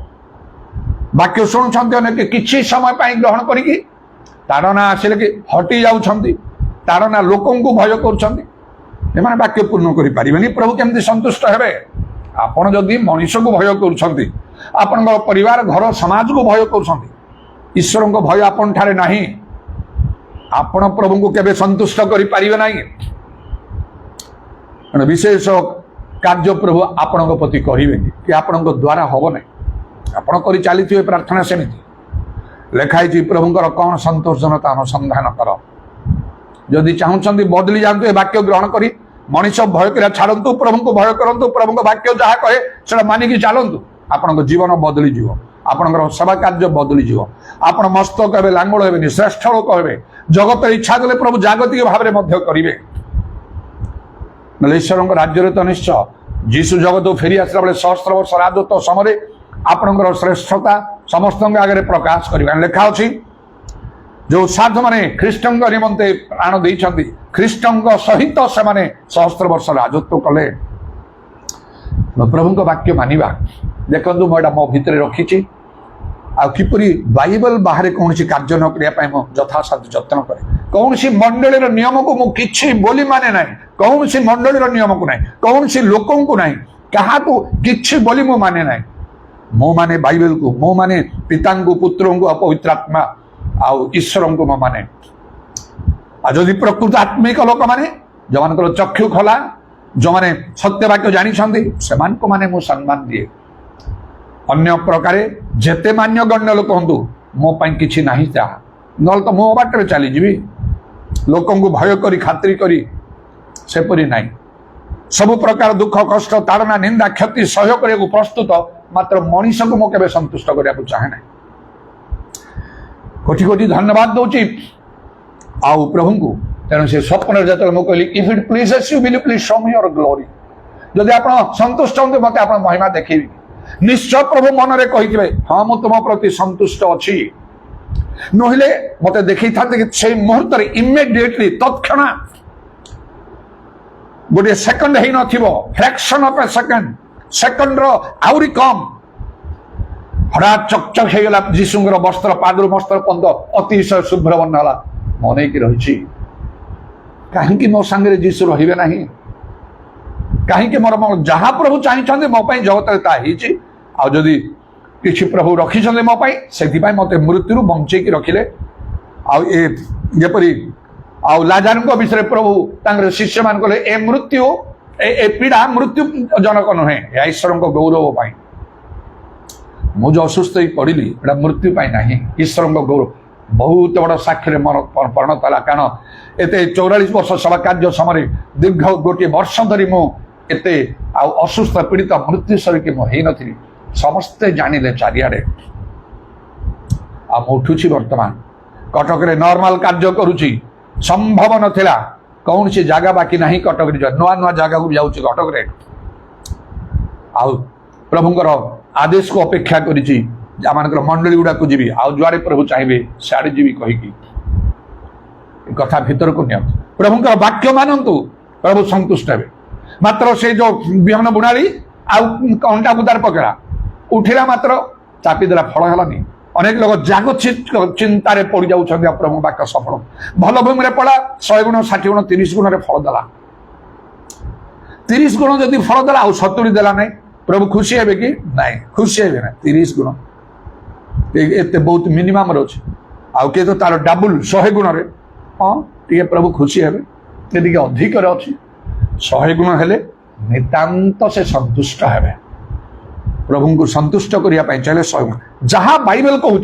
Speaker 1: ବାକ୍ୟ ଶୁଣୁଛନ୍ତି ଅନେକ, କିଛି ସମୟ ପାଇଁ ଗ୍ରହଣ କରିକି ତାଡ଼ନା ଆସିଲେ କି ହଟି ଯାଉଛନ୍ତି, ତାଡ଼ନା ଲୋକଙ୍କୁ ଭୟ କରୁଛନ୍ତି। ଏମାନେ ବାକ୍ୟ ପୂର୍ଣ୍ଣ କରିପାରିବେନି। ପ୍ରଭୁ କେମିତି ସନ୍ତୁଷ୍ଟ ହେବେ? ଆପଣ ଯଦି ମଣିଷକୁ ଭୟ କରୁଛନ୍ତି, ଆପଣଙ୍କ ପରିବାର, ଘର, ସମାଜକୁ ଭୟ କରୁଛନ୍ତି, ଈଶ୍ୱରଙ୍କ ଭୟ ଆପଣଠାରେ ନାହିଁ, ଆପଣ ପ୍ରଭୁଙ୍କୁ କେବେ ସନ୍ତୁଷ୍ଟ କରିପାରିବେ ନାହିଁ। ବିଶେଷ କାର୍ଯ୍ୟ ପ୍ରଭୁ ଆପଣଙ୍କ ପ୍ରତି କରିବେନି, କି ଆପଣଙ୍କ ଦ୍ୱାରା ହବ ନାହିଁ। ଆପଣ କରି ଚାଲିଥିବେ ପ୍ରାର୍ଥନା। ସେମିତି ଲେଖା ହେଇଛି, ପ୍ରଭୁଙ୍କର କଣ ସନ୍ତୋଷଜନତା ଅନୁସନ୍ଧାନ କର। ଯଦି ଚାହୁଁଛନ୍ତି ବଦଳି ଯାଆନ୍ତୁ ଏ ବାକ୍ୟ ଗ୍ରହଣ କରି, ମଣିଷ ଭୟ କରିବା ଛାଡ଼ନ୍ତୁ, ପ୍ରଭୁଙ୍କୁ ଭୟ କରନ୍ତୁ, ପ୍ରଭୁଙ୍କ ବାକ୍ୟ ଯାହା କହେ ସେଟା ମାନିକି ଚାଲନ୍ତୁ, ଆପଣଙ୍କ ଜୀବନ ବଦଳିଯିବ, ଆପଣଙ୍କର ସେବା କାର୍ଯ୍ୟ ବଦଳିଯିବ। ଆପଣ ମସ୍ତକ ହେବେ, ଲାଙ୍ଗୁଳ ହେବେନି, ଶ୍ରେଷ୍ଠ ଲୋକ ହେବେ। ଜଗତରେ ଇଚ୍ଛା ଦେଲେ ପ୍ରଭୁ ଜାଗତିକ ଭାବରେ ମଧ୍ୟ କରିବେ। ଈଶ୍ୱରଙ୍କ ରାଜ୍ୟରେ ତ ନିଶ୍ଚୟ ଯୀଶୁ ଜଗତ ଫେରି ଆସିଲା ବେଳେ ସହସ୍ର ବର୍ଷ ରାଜତ୍ୱ ସମୟରେ ଆପଣଙ୍କର ଶ୍ରେଷ୍ଠତା ସମସ୍ତଙ୍କ ଆଗରେ ପ୍ରକାଶ କରିବେ। ଲେଖା ଅଛି, ଯୋଉ ସାଧୁମାନେ ଖ୍ରୀଷ୍ଟଙ୍କ ନିମନ୍ତେ ପ୍ରାଣ ଦେଇଛନ୍ତି, ଖ୍ରୀଷ୍ଟଙ୍କ ସହିତ ସେମାନେ ସହସ୍ର ବର୍ଷ ରାଜତ୍ୱ କଲେ। ପ୍ରଭୁଙ୍କ ବାକ୍ୟ ମାନିବା। ଦେଖନ୍ତୁ, ମୁଁ ଏଇଟା ମୋ ଭିତରେ ରଖିଛି, ଆଉ କିପରି ବାଇବେଲ ବାହାରେ କୌଣସି କାର୍ଯ୍ୟ ନ କରିବା ପାଇଁ ମୁଁ ଯଥାସାଧ୍ୟ ଯତ୍ନ କରେ। କୌଣସି ମଣ୍ଡଳୀର ନିୟମକୁ ମୁଁ କିଛି ବୋଲି ମାନେ ନାହିଁ, କୌଣସି ମଣ୍ଡଳୀର ନିୟମକୁ ନାହିଁ, କୌଣସି ଲୋକଙ୍କୁ ନାହିଁ, କାହାକୁ କିଛି ବୋଲି ମୁଁ ମାନେ ନାହିଁ। ମୁଁ ମାନେ ବାଇବେଲକୁ, ମୁଁ ମାନେ ପିତାଙ୍କୁ, ପୁତ୍ରଙ୍କୁ, ପବିତ୍ର ଆତ୍ମା ଆଉ ଈଶ୍ୱରଙ୍କୁ ମୁଁ ମାନେ। ଆଉ ଯଦି ପ୍ରକୃତ ଆତ୍ମିକ ଲୋକମାନେ, ଯୋଉମାନଙ୍କର ଚକ୍ଷୁ ଖୋଲା, ଯୋଉମାନେ ସତ୍ୟ ବାକ୍ୟ ଜାଣିଛନ୍ତି, ସେମାନଙ୍କୁ ମାନେ ମୁଁ ସମ୍ମାନ ଦିଏ। ଅନ୍ୟ ପ୍ରକାରେ ଯେତେ ମାନ୍ୟଗଣ୍ୟ ଲୋକ ହୁଅନ୍ତୁ, ମୋ ପାଇଁ କିଛି ନାହିଁ ତାହା, ନହେଲେ ତ ମୋ ବାଟରେ ଚାଲିଯିବି। ଲୋକଙ୍କୁ ଭୟ କରି, ଖାତିରି କରି ସେପରି ନାହିଁ। ସବୁ ପ୍ରକାର ଦୁଃଖ, କଷ୍ଟ, ତାଡ଼ନା, ନିନ୍ଦା, କ୍ଷତି ସହ୍ୟ କରିବାକୁ ପ୍ରସ୍ତୁତ, ମାତ୍ର ମଣିଷକୁ ମୁଁ କେବେ ସନ୍ତୁଷ୍ଟ କରିବାକୁ ଚାହେଁ ନାହିଁ। କୋଟି କୋଟି ଧନ୍ୟବାଦ ଦଉଛି ଆଉ ପ୍ରଭୁଙ୍କୁ। ତେଣୁ ସେ ସ୍ୱପ୍ନରେ ଯେତେବେଳେ ମୁଁ କହିଲି, if it pleases you, will you please show me your glory? ଯଦି ଆପଣ ସନ୍ତୁଷ୍ଟ ହୁଅନ୍ତି, ମତେ ଆପଣ ମହିମା ଦେଖେଇବି। ନିଶ୍ଚୟ ପ୍ରଭୁ ମନରେ କହିଥିବେ, ହଁ ମୁଁ ତୁମ ପ୍ରତି ସନ୍ତୁଷ୍ଟ ଅଛି। ନହେଲେ ମତେ ଦେଖେଇଥାନ୍ତେ କି ସେଇ ମୁହୂର୍ତ୍ତରେ, ଇମିଡିଏଟଲି, ତତ୍କ୍ଷଣାତ୍, ଗୋଟିଏ ସେକେଣ୍ଡ ହେଇନଥିବ, ଫ୍ରାକ୍ସନ ଅଫ ଏ ସେକେଣ୍ଡ, ସେକେଣ୍ଡର ଆହୁରି କମ୍, ହଠାତ୍ ଚକଚକ ହେଇଗଲା ଯୀଶୁଙ୍କର ବସ୍ତ୍ର, ପାଦରୁ ବସ୍ତ୍ର ପନ୍ଦ ଅତିଶୟ ଶୁଭ୍ର ବର୍ଣ୍ଣ ହେଲା। ମୁଁ ଅନେଇକି ରହିଛି, କାହିଁକି ମୋ ସାଙ୍ଗରେ ଯୀଶୁ ରହିବେ ନାହିଁ? କାହିଁକି ମୋର ଯାହା ପ୍ରଭୁ ଚାହିଁଛନ୍ତି ମୋ ପାଇଁ ଜଗତରେ ତାହା ହେଇଛି। ଆଉ ଯଦି କିଛି ପ୍ରଭୁ ରଖିଛନ୍ତି ମୋ ପାଇଁ, ସେଥିପାଇଁ ମତେ ମୃତ୍ୟୁରୁ ବଞ୍ଚେଇକି ରଖିଲେ। ଆଉ ଏ ଯେପରି ଆଉ ଲାଜାରଙ୍କ ବିଷୟରେ ପ୍ରଭୁ ତାଙ୍କର ଶିଷ୍ୟମାନେ କହିଲେ, ଏ ମୃତ୍ୟୁ, ଏ ପୀଡ଼ା ମୃତ୍ୟୁ ଜନକ ନୁହେଁ, ଏହା ଈଶ୍ୱରଙ୍କ ଗୌରବ ପାଇଁ। ମୁଁ ଯୋଉ ଅସୁସ୍ଥ ହେଇ ପଡ଼ିଲି, ଏଟା ମୃତ୍ୟୁ ପାଇଁ ନାହିଁ, ଈଶ୍ୱରଙ୍କ ଗୌରବ। ବହୁତ ବଡ଼ ସାକ୍ଷୀରେ ମୋର ପରିଣତ ହେଲା। କାରଣ ଏତେ 44 ବର୍ଷ ସେବା କାର୍ଯ୍ୟ ସମୟରେ ଦୀର୍ଘ ଗୋଟିଏ ବର୍ଷ ଧରି ମୁଁ ଏତେ ଆଉ ଅସୁସ୍ଥ, ପୀଡ଼ିତ, ମୃତ୍ୟୁ ସରିକି ମୁଁ ହେଇନଥିଲି। ସମସ୍ତେ ଜାଣିଲେ ଚାରିଆଡ଼େ। ଆଉ ମୁଁ ଉଠୁଛି ବର୍ତ୍ତମାନ, କଟକରେ ନର୍ମାଲ କାର୍ଯ୍ୟ କରୁଛି। संभव नथिला कौन सी जगह बाकी नहीं कटक नुआ नुआ जगह को जाऊँ कटक रे आउ प्रभुंकर आदेश को अपेक्षा करिछि आमानकर मंडली गुड़ा को जीवी आउ जुआरे प्रभु चाहिए सियाड़े जीवी कहीकि कथा भीतर को नियंतु प्रभुंकर वाक्य मानतु प्रभु संतुष्ट हे मात्र से जो बिहन बुणाली अंटा बुदार पकड़ा उठिला मात्र चापीदेला फल है अनेक लोग जाग चिंतार पड़ जाऊँ प्रभु वाक्य सफल भल भूमि पड़ा 100 गुण 60 गुण 30 गुण फल देला 30 गुण जदि फल देला आउ 70 देला नहीं प्रभु खुशी हे कि नहीं खुशी हे ना 30 गुण एते बहुत मिनिमम रोचे आउ किए तो तार डबल 100 गुण रे हाँ टे प्रभु खुशी हे टे अधिक अच्छी 100 गुण हेले नितांत से संतुष्ट हे प्रभु को संतुष्ट करने चाहिए 100 गुण जहाँ बाइबल कहूँ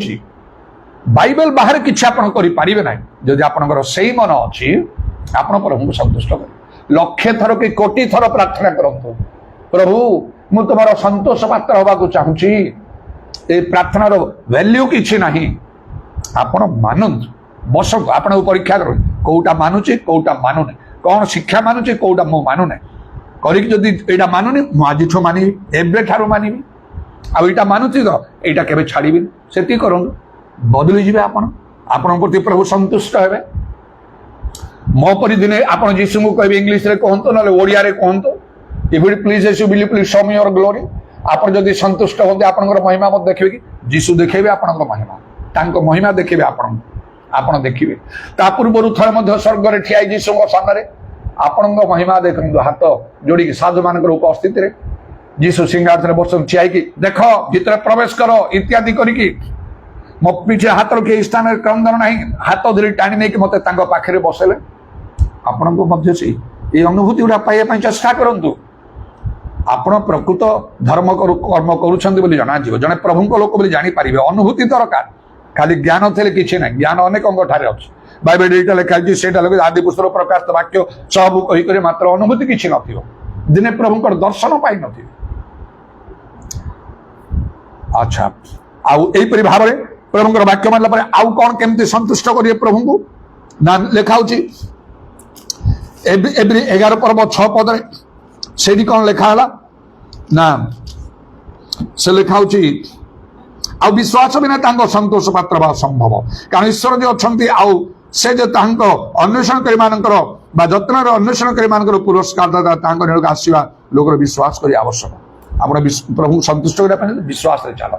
Speaker 1: बाइबल बाहर किसी आप करें जदि आपंकर से मन अच्छी आप प्रभु को संतुष्ट कर लक्षे थर कि कोटी थर प्रार्थना करूँ प्रभु मु तुम संतोष पात्र होगा चाहूँगी ये प्रार्थनार वैल्यू किसी ना आपण मानत बस आप परीक्षा कर कौटा मानुची कौटा मानुनी कौन शिक्षा मानुची कौटा मु मानुना करी यहाँ मानुनी मुझे मानवी एवं ठार मानवी आईटा मानुची तो यहाँ के छाड़ी से करूँ बदली जाए आपण प्रति प्रभु संतुष्ट हे मो परी दिने आप जीशु को कहे इंग्लीश रे कहतु ना ओडिया रे कहतु if it please Yeshu will you please show me your glory आप जदि संतुष्ट होते आपंकर महिमा मत देखिए कि जीशु देखेबे आपंकर महिमा तांको महिमा देखिए आपण देखिए ता पूर्व थर स्वर्ग रे ठिया जीशु सामने आपण महिमा देखु हाथ जोड़ी साधु मान उपस्थित रे जीशु सिंहासन बस ठिया देख भीतर प्रवेश कर इत्यादि करिकी मो पीठे हाथ रखी स्थान क्रंदन ना हाथ धरी टाणी नहीं मत पाखे बसले आपण को से ये अनुभूति गुड़ा पाइबा चेष्टा करूँ आपण प्रकृत धर्म कर्म करुँच जना जड़े प्रभु लोक जापर अनुभूति दरकार खाली ज्ञान थे कि ना ज्ञान अनेक ठारे अच्छे बाइबल एटा लिखाई से आदि पुस्तक प्रकाश वाक्य सब कहीक मात्र अनुभूति किसी न दिने प्रभुंकर दर्शन पाई न अच्छा आईपरी भाव में प्रभुंकर वाक्य मानला आउ कौन केमती संतुष्ट करिए प्रभु को ना लिखा 11 पर्व 6 पद से कौन लिखा ना से लिखा आ विश्वास बिना संतोष पात्र बा संभव कारण ईश्वर जो अच्छा आउ से जो अन्वेषण कर जत्न अन्वेषण कर पुरस्कार दाता आसवा लोक विश्वास कर आवश्यक आप प्रभु संतुष्ट करने विश्वास चल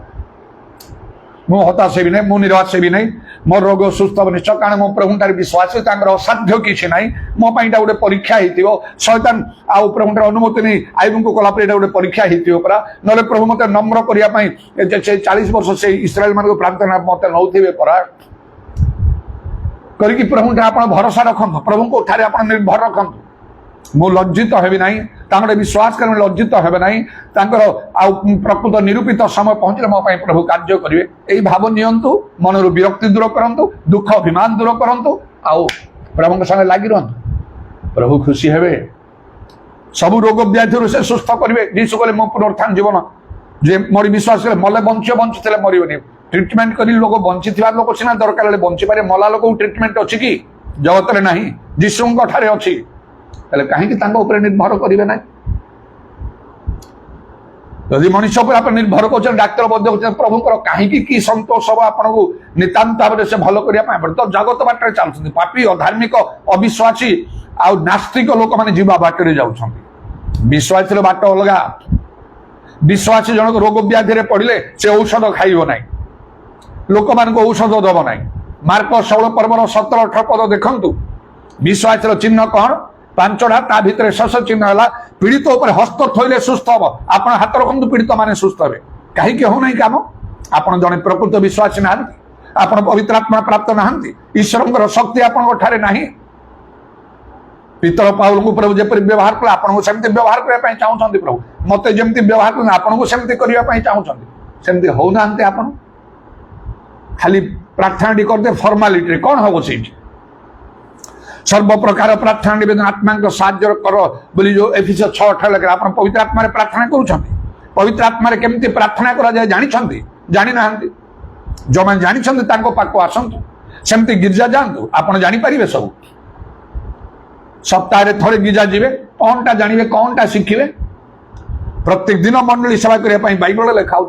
Speaker 1: मु हताश भी नहीं मु निराश भी नहीं मोर रोग सुस्थ हम निश्चय कारण मो प्रभु विश्वास असाध्य किसी ना मोपाई गोटे परीक्षा हो शैतान आउ प्रभु अनुमति नहीं आईबू को कला गोटे परीक्षा होरा ना प्रभु मत नम्र करने 40 वर्ष से इस्राएल मान प्रार्थना मत नौथे परा करके प्रभु आप भरोसा रखु प्रभु को निर्भर रखु मु लज्जित हेबी ना विश्वास कर लज्जित हेबे ना प्रकृत निरूपित समय पहुंचले मो प्रभु कार्य करेंगे यही भाव नियंतु मनर विरक्ति दूर करूँ दुख अभिमान दूर करूँ आउ प्रभु संगे लगी रुहतु प्रभु खुशी हेबे सबु रोग व्याधि से सुस्थ करेंगे जीशु कहले मो पुनरुत्थान जीवन जे मोर विश्वास करे मले बंचुले मरबनी ट्रिटमेंट कर लोक बंची लोक सीना दरकार बंची पारे मला लोक ट्रिटमेंट अच्छी कि जगत में ना जीशु ठारे अच्छी कहीं निर्भर करेंगे ना यदि मनुष्य पर आप निर्भर कर डाक्तर प्रभुंर कहीं संतोष हम आपको नितांत भाव से भल करने तो जगत बाटर चलते पापी अधार्मिक अविश्वासी आउ नास्तिक लोक मैंने जीवा बाटर जाऊँ विश्वासी बाट अलग विश्वासी जनक रोग व्याधि पड़े से औषध खाइब ना लोक मान औषध दब ना मार्क 16 पर्वर 17-18 पद देखु विश्वासी चिन्ह कौन 5टा ता भितर शस चिन्ह है पीड़ित उपर हस्त थोइले सुस्थ हम आप हाथ रखु पीड़ित माने सुस्थ हे कहीं हो ना कम आप जड़े प्रकृत विश्वासी ना आप पवित्र आत्मा प्राप्त ना ईश्वर शक्ति आपठारे ना पितर पाउल को प्रभु जपरी व्यवहार कले आपको सेमती व्यवहार करने चाहते प्रभु मत जमी व्यवहार कर आपको सेमती करने चाहते सेमती होना आप खाली प्रार्थना करते फॉर्मालिटी कौन हम से सर्व प्रकार प्रार्थना निवेदन आत्मा साहाय्य कर बोली जो एफिसियंस 6:18 लगे आप पवित्र आत्मा प्रार्थना करुँच पवित्र आत्मा केमती प्रार्थना करा जाए जानी जानी ना जो मैंने जानी पाक आसतु सेमती गिरजा जातु आप जापर सब सप्ताह थोड़े गिजा जीवे कौनटा जानिबे कौनटा शिखिबे प्रत्येक दिन मंडली सेवा करने बाइबल लिखाऊ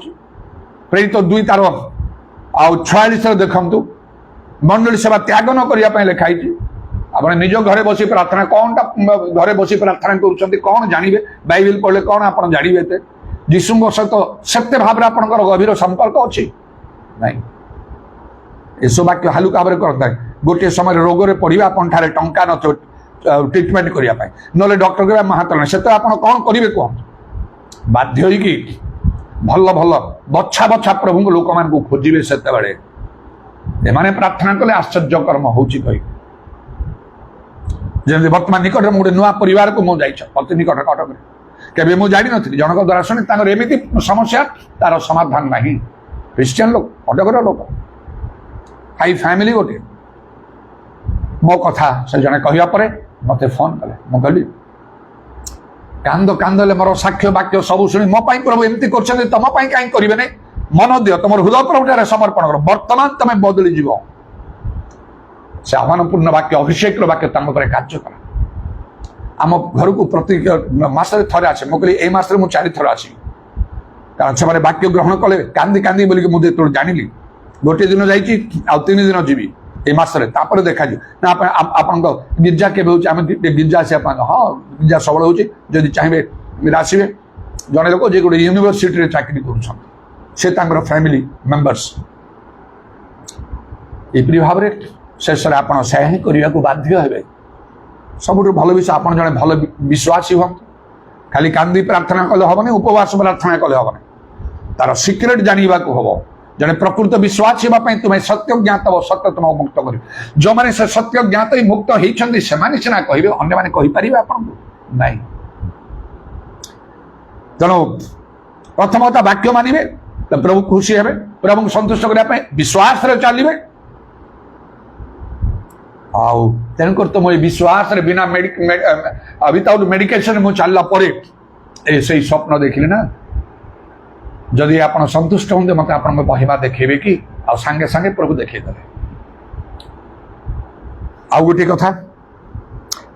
Speaker 1: प्रेरित 2 तार आउ 46 देखु मंडली सेवा त्याग न करने लिखाई आप निज घरे बस प्रार्थना कौनटा घरे बस प्रार्थना कर कौन जानवे बाइबल पढ़ले कौन आप जानवे जीशु सहित सत्य भाव में आपंकर गभीर संपर्क अच्छी नहीं एसो वाक्य हालुका भाव करता है गोटे समय रोग में पड़े आपन ठारे टंका न ट्रिटमेंट करने ना डॉक्टर कह महातर ना से आप कौन करेंगे कहते बाध्य होगी भल भल बछा बछा प्रभु लोक मान खोजे से एमाने प्रार्थना कले आश्चर्य कर्म होची जमी बर्तमान निकट में गोटे नुआ परिवार को मुझे अति निकट कटक केवे मुझे जानी नी जनक द्वारा शुणी एमती समस्या तार समाधान ना क्रिश्चियन लोक कटकर लोक हाई फैमिली गोटे मो कथा से जने कहवा पर मत फोन कले मुझे कांद कांदले मोर साक्ष्य वाक्य सब शुणी मो प्रभु एमती कर तुम कहीं करेंगे ना मन दियो तुम हृदय प्रभु समर्पण कर बर्तमान तुम बदली जीव से आह्वानपूर्ण वाक्य अभिषेक वाक्य कार्य कर आम घर को प्रति मासरे थरे आसे मुझे ये मसरे मुझे 4 थर आसी कारण से वाक्य ग्रहण कले कांदी कांदी बोलिक मुझे जो जानिली गोटे दिन जा 3 दिन जीवी ये मसरे देखा ना आप गिर्जा के गिर्जा आसे हाँ गिर्जा सब जदि चाहिए आसवे जड़े लोक जे गोटे यूनिवर्सिटी चाकरी कर फैमिली मेंबर्स यपरी भाव में शेष में आप ही करने को बाध्य हे सब भल विषय आप जड़े भल विश्वासी हूँ खाली कांदी प्रार्थना कले हम उपवास प्रार्थना कले हम तार सिक्रेट जानवा को हम जड़े प्रकृत विश्वासी होगापी तुम्हें सत्य ज्ञात हो सत्य तुमको मुक्त कर जो मैंने से सत्य ज्ञात ही मुक्त होती से सीना कहे अन्य कहीपर आपको नहीं तेणु प्रथमतः वाक्य मानवे तो प्रभु खुशी हे प्रभु संतुष्ट करने विश्वास चलिए तेणुकर तो मुझे विश्वास बिना विदाउट मेडिकेशन मुझे चलला से स्वप्न देखिली ना जदि आप संतुष्ट होंगे मत आप महिमा देखेबे कि सांगे सांगे प्रभु देखदे आउ गोटे कथा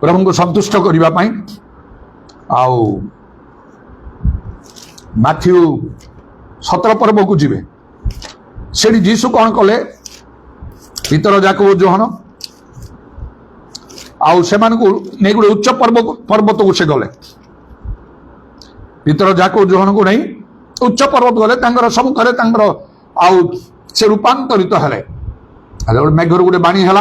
Speaker 1: प्रभु को संतुष्ट करने मैथ्यू 17 पर्व को जीवे से जीसु कौन कले भीतर जाक जोहन से गोटे उच्च पर्वत को से गले भीतर जाक जोहन को नहीं उच्च पर्वत गले सम्मुखें से रूपांतरित हेले मेघर गोटे बाणी है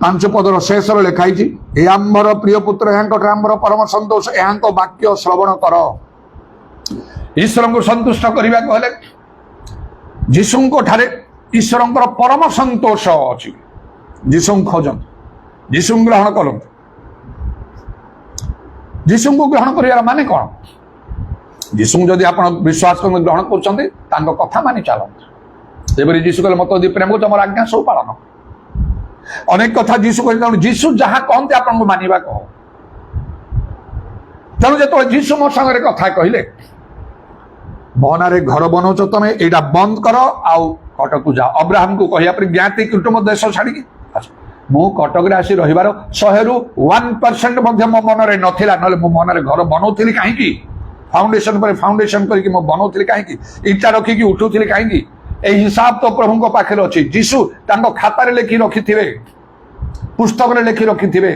Speaker 1: 5 पदर शेष लिखाई ए आंबर प्रिय पुत्र यहाँ परम सतोष यहाँ वाक्य श्रवण कर ईश्वर को संतुष्ट करने को हेले जीशु ठारे ईश्वर परम संतोष अच्छी जीशु खोजत जीशु ग्रहण कर जीशु को ग्रहण कर माने कौन जीशु जदि आप विश्वास ग्रहण कर कथा मानि चलते जीशु कहले मत यदि प्रेम तुम आज्ञा सब पालन अनेक कथा जीशु कहते जीशु जहाँ कहते आपको मानवा कह तेणु जो जीशु मो संगे कथा कहले मो ना घर बनाऊच तुम यहाँ बंद कर आउ कटक जा अब्राहम को कहया ज्ञाति कुटुंब देश छाड़ी मु कटक आसी रहिबार 100% मो मन में नथिला नले मो मन में घर बनाऊली कहीं फाउंडेशन पर फाउंडेशन करके मो बनाऊली कहीं इटा रखिकी उठुली कहीं हिसाब तो प्रभु पाखे अच्छी जीशु खाता लिखि रखि थे पुस्तक लिखि रखि थे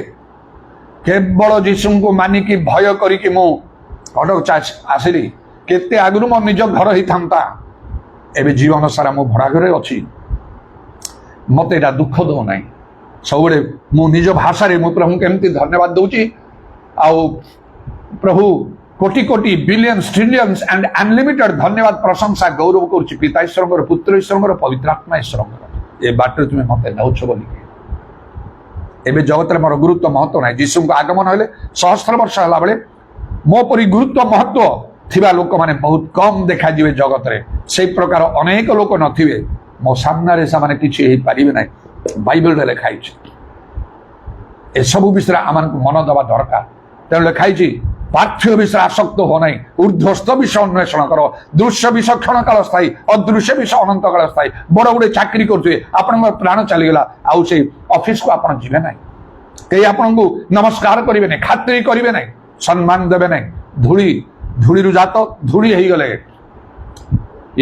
Speaker 1: केवल जीशु को मानिकी भय करिकी मु कटक आसिली केते आगु मो निज घर ही था एवं जीवन सारा मो भड़ा घर अच्छी मत यहाँ दुख दो ना सब मु निज भाषा मु प्रभु केमती धन्यवाद दूची आउ प्रभु कोटि कोटि बिलियंस ट्रिलियंस एंड अनलिमिटेड धन्यवाद प्रशंसा गौरव करुच्ची पिता ईश्वर पुत्र ईश्वर पवित्र आत्मा ईश्वर ये बाटर तुम्हें मत नौच बोल एवं जगत में मोर गुरुत्व महत्व ना जीशु आगमन हेले सहस्र वर्ष है बेले मो परी गुरुत्व महत्व थिबा लोक माने बहुत कम देखा जीवे जगत रे से प्रकार अनेक लोक नथिबे मो सामने से माने किछि हेई परिबे नै बाइबल रे लिखाई ए सब विषय आम मन दबा दरकार तेणु लिखाई पार्थ्य विषय आसक्त हो ना ऊर्ध्वस्थ विषय अन्वेषण कर दृश्य विषय क्षण काल स्थायी अदृश्य विषय अनंत काल स्थायी बड़ गोटे चाकरी करुए आप प्राण चलीगला आउ से ऑफिस को आप जीवे ना କେହି ଆପଣଙ୍କୁ ନମସ୍କାର କରିବେ ନାହିଁ, ଖାତିର କରିବେ ନାହିଁ, ସମ୍ମାନ ଦେବେ ନାହିଁ। ଧୂଳିରୁ ଜାତ ଧୂଳି ହେଇଗଲେ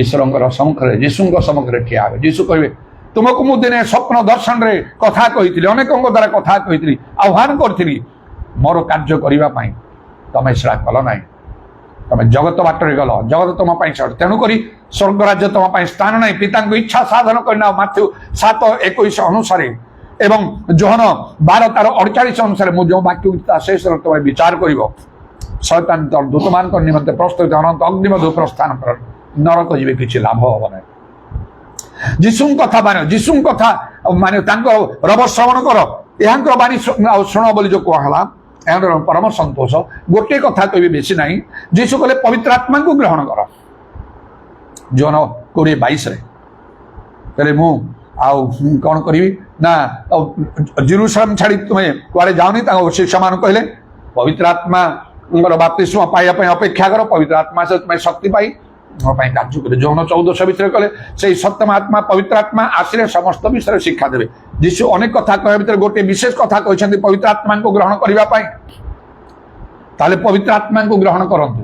Speaker 1: ଈଶ୍ୱରଙ୍କର ସମ୍ମୁଖରେ, ଯୀଶୁଙ୍କ ସମ୍ମୁଖରେ ଠିଆ ହେବେ। ଯୀଶୁ କହିବେ, ତୁମକୁ ମୁଁ ଦିନେ ସ୍ୱପ୍ନ ଦର୍ଶନରେ କଥା କହିଥିଲି, ଅନେକଙ୍କ ଦ୍ୱାରା କଥା କହିଥିଲି, ଆହ୍ୱାନ କରିଥିଲି, ମୋର କାର୍ଯ୍ୟ କରିବା ପାଇଁ ତମେ ସେଟା କଲ ନାହିଁ। ତମେ ଜଗତ ବାଟରେ ଗଲ, ଜଗତ ତମ ପାଇଁ ଛାଡ଼, ତେଣୁକରି ସ୍ୱର୍ଗ ରାଜ୍ୟ ତମ ପାଇଁ ସ୍ଥାନ ନାହିଁ। ପିତାଙ୍କ ଇଚ୍ଛା ସାଧନ କରିନାଅ, ମାଥ୍ୟୁ 7:21 ଅନୁସାରେ ଏବଂ ଯୋହନ 12:48 ଅନୁସାରେ ମୁଁ ଯେଉଁ ବାକ୍ୟ ତା ଶେଷରେ ତମେ ବିଚାର କରିବ। ଶୈତାନ ଦୂତମାନଙ୍କ ନିମନ୍ତେ ପ୍ରସ୍ତୁତ ଅନନ୍ତ ଅଗ୍ନିମଧ୍ୟ ପ୍ରସ୍ଥାନ କର, ନରକ ଯିବେ, କିଛି ଲାଭ ହବ ନାହିଁ। ଯୀଶୁଙ୍କ କଥା ମାନ, ଯୀଶୁଙ୍କ କଥା ମାନେ ତାଙ୍କ ରବ ଶ୍ରବଣ କର, ଏହାଙ୍କର ବାଣୀ ଶୁଣ ବୋଲି ଯୋଉ କୁହାହେଲା, ଏହାର ପରମ ସନ୍ତୋଷ। ଗୋଟିଏ କଥା କହିବି, ବେଶୀ ନାହିଁ। ଯୀଶୁ କହିଲେ ପବିତ୍ର ଆତ୍ମାଙ୍କୁ ଗ୍ରହଣ କର। ଯୋହନ 20:22 କହିଲେ ମୁଁ ଆଉ କଣ କରିବି ନା ଜେରୁସାଲେମ ଛାଡି ତୁମେ କୁଆଡେ ଯାଉନି। ତାଙ୍କ ଶିଷ୍ୟମାନଙ୍କୁ କହିଲେ ପବିତ୍ର ଆତ୍ମାଙ୍କର ବାପ୍ତିସ୍ମ ପାଇବା ପାଇଁ ଅପେକ୍ଷା କର, ପବିତ୍ର ଆତ୍ମା ସହିତ ତୁମେ ଶକ୍ତି ପାଇ ମୋ ପାଇଁ କାର୍ଯ୍ୟ କରେ। ଯୋହନ 14 ଭିତରେ କହିଲେ ସେଇ ସତ୍ୟମ ଆତ୍ମା ପବିତ୍ର ଆତ୍ମା ଆସିଲେ ସମସ୍ତ ବିଷୟରେ ଶିକ୍ଷା ଦେବେ। ଯୀଶୁ ଅନେକ କଥା କହିବା ଭିତରେ ଗୋଟିଏ ବିଶେଷ କଥା କହିଛନ୍ତି ପବିତ୍ର ଆତ୍ମାଙ୍କୁ ଗ୍ରହଣ କରିବା ପାଇଁ। ତାହେଲେ ପବିତ୍ର ଆତ୍ମାଙ୍କୁ ଗ୍ରହଣ କରନ୍ତୁ,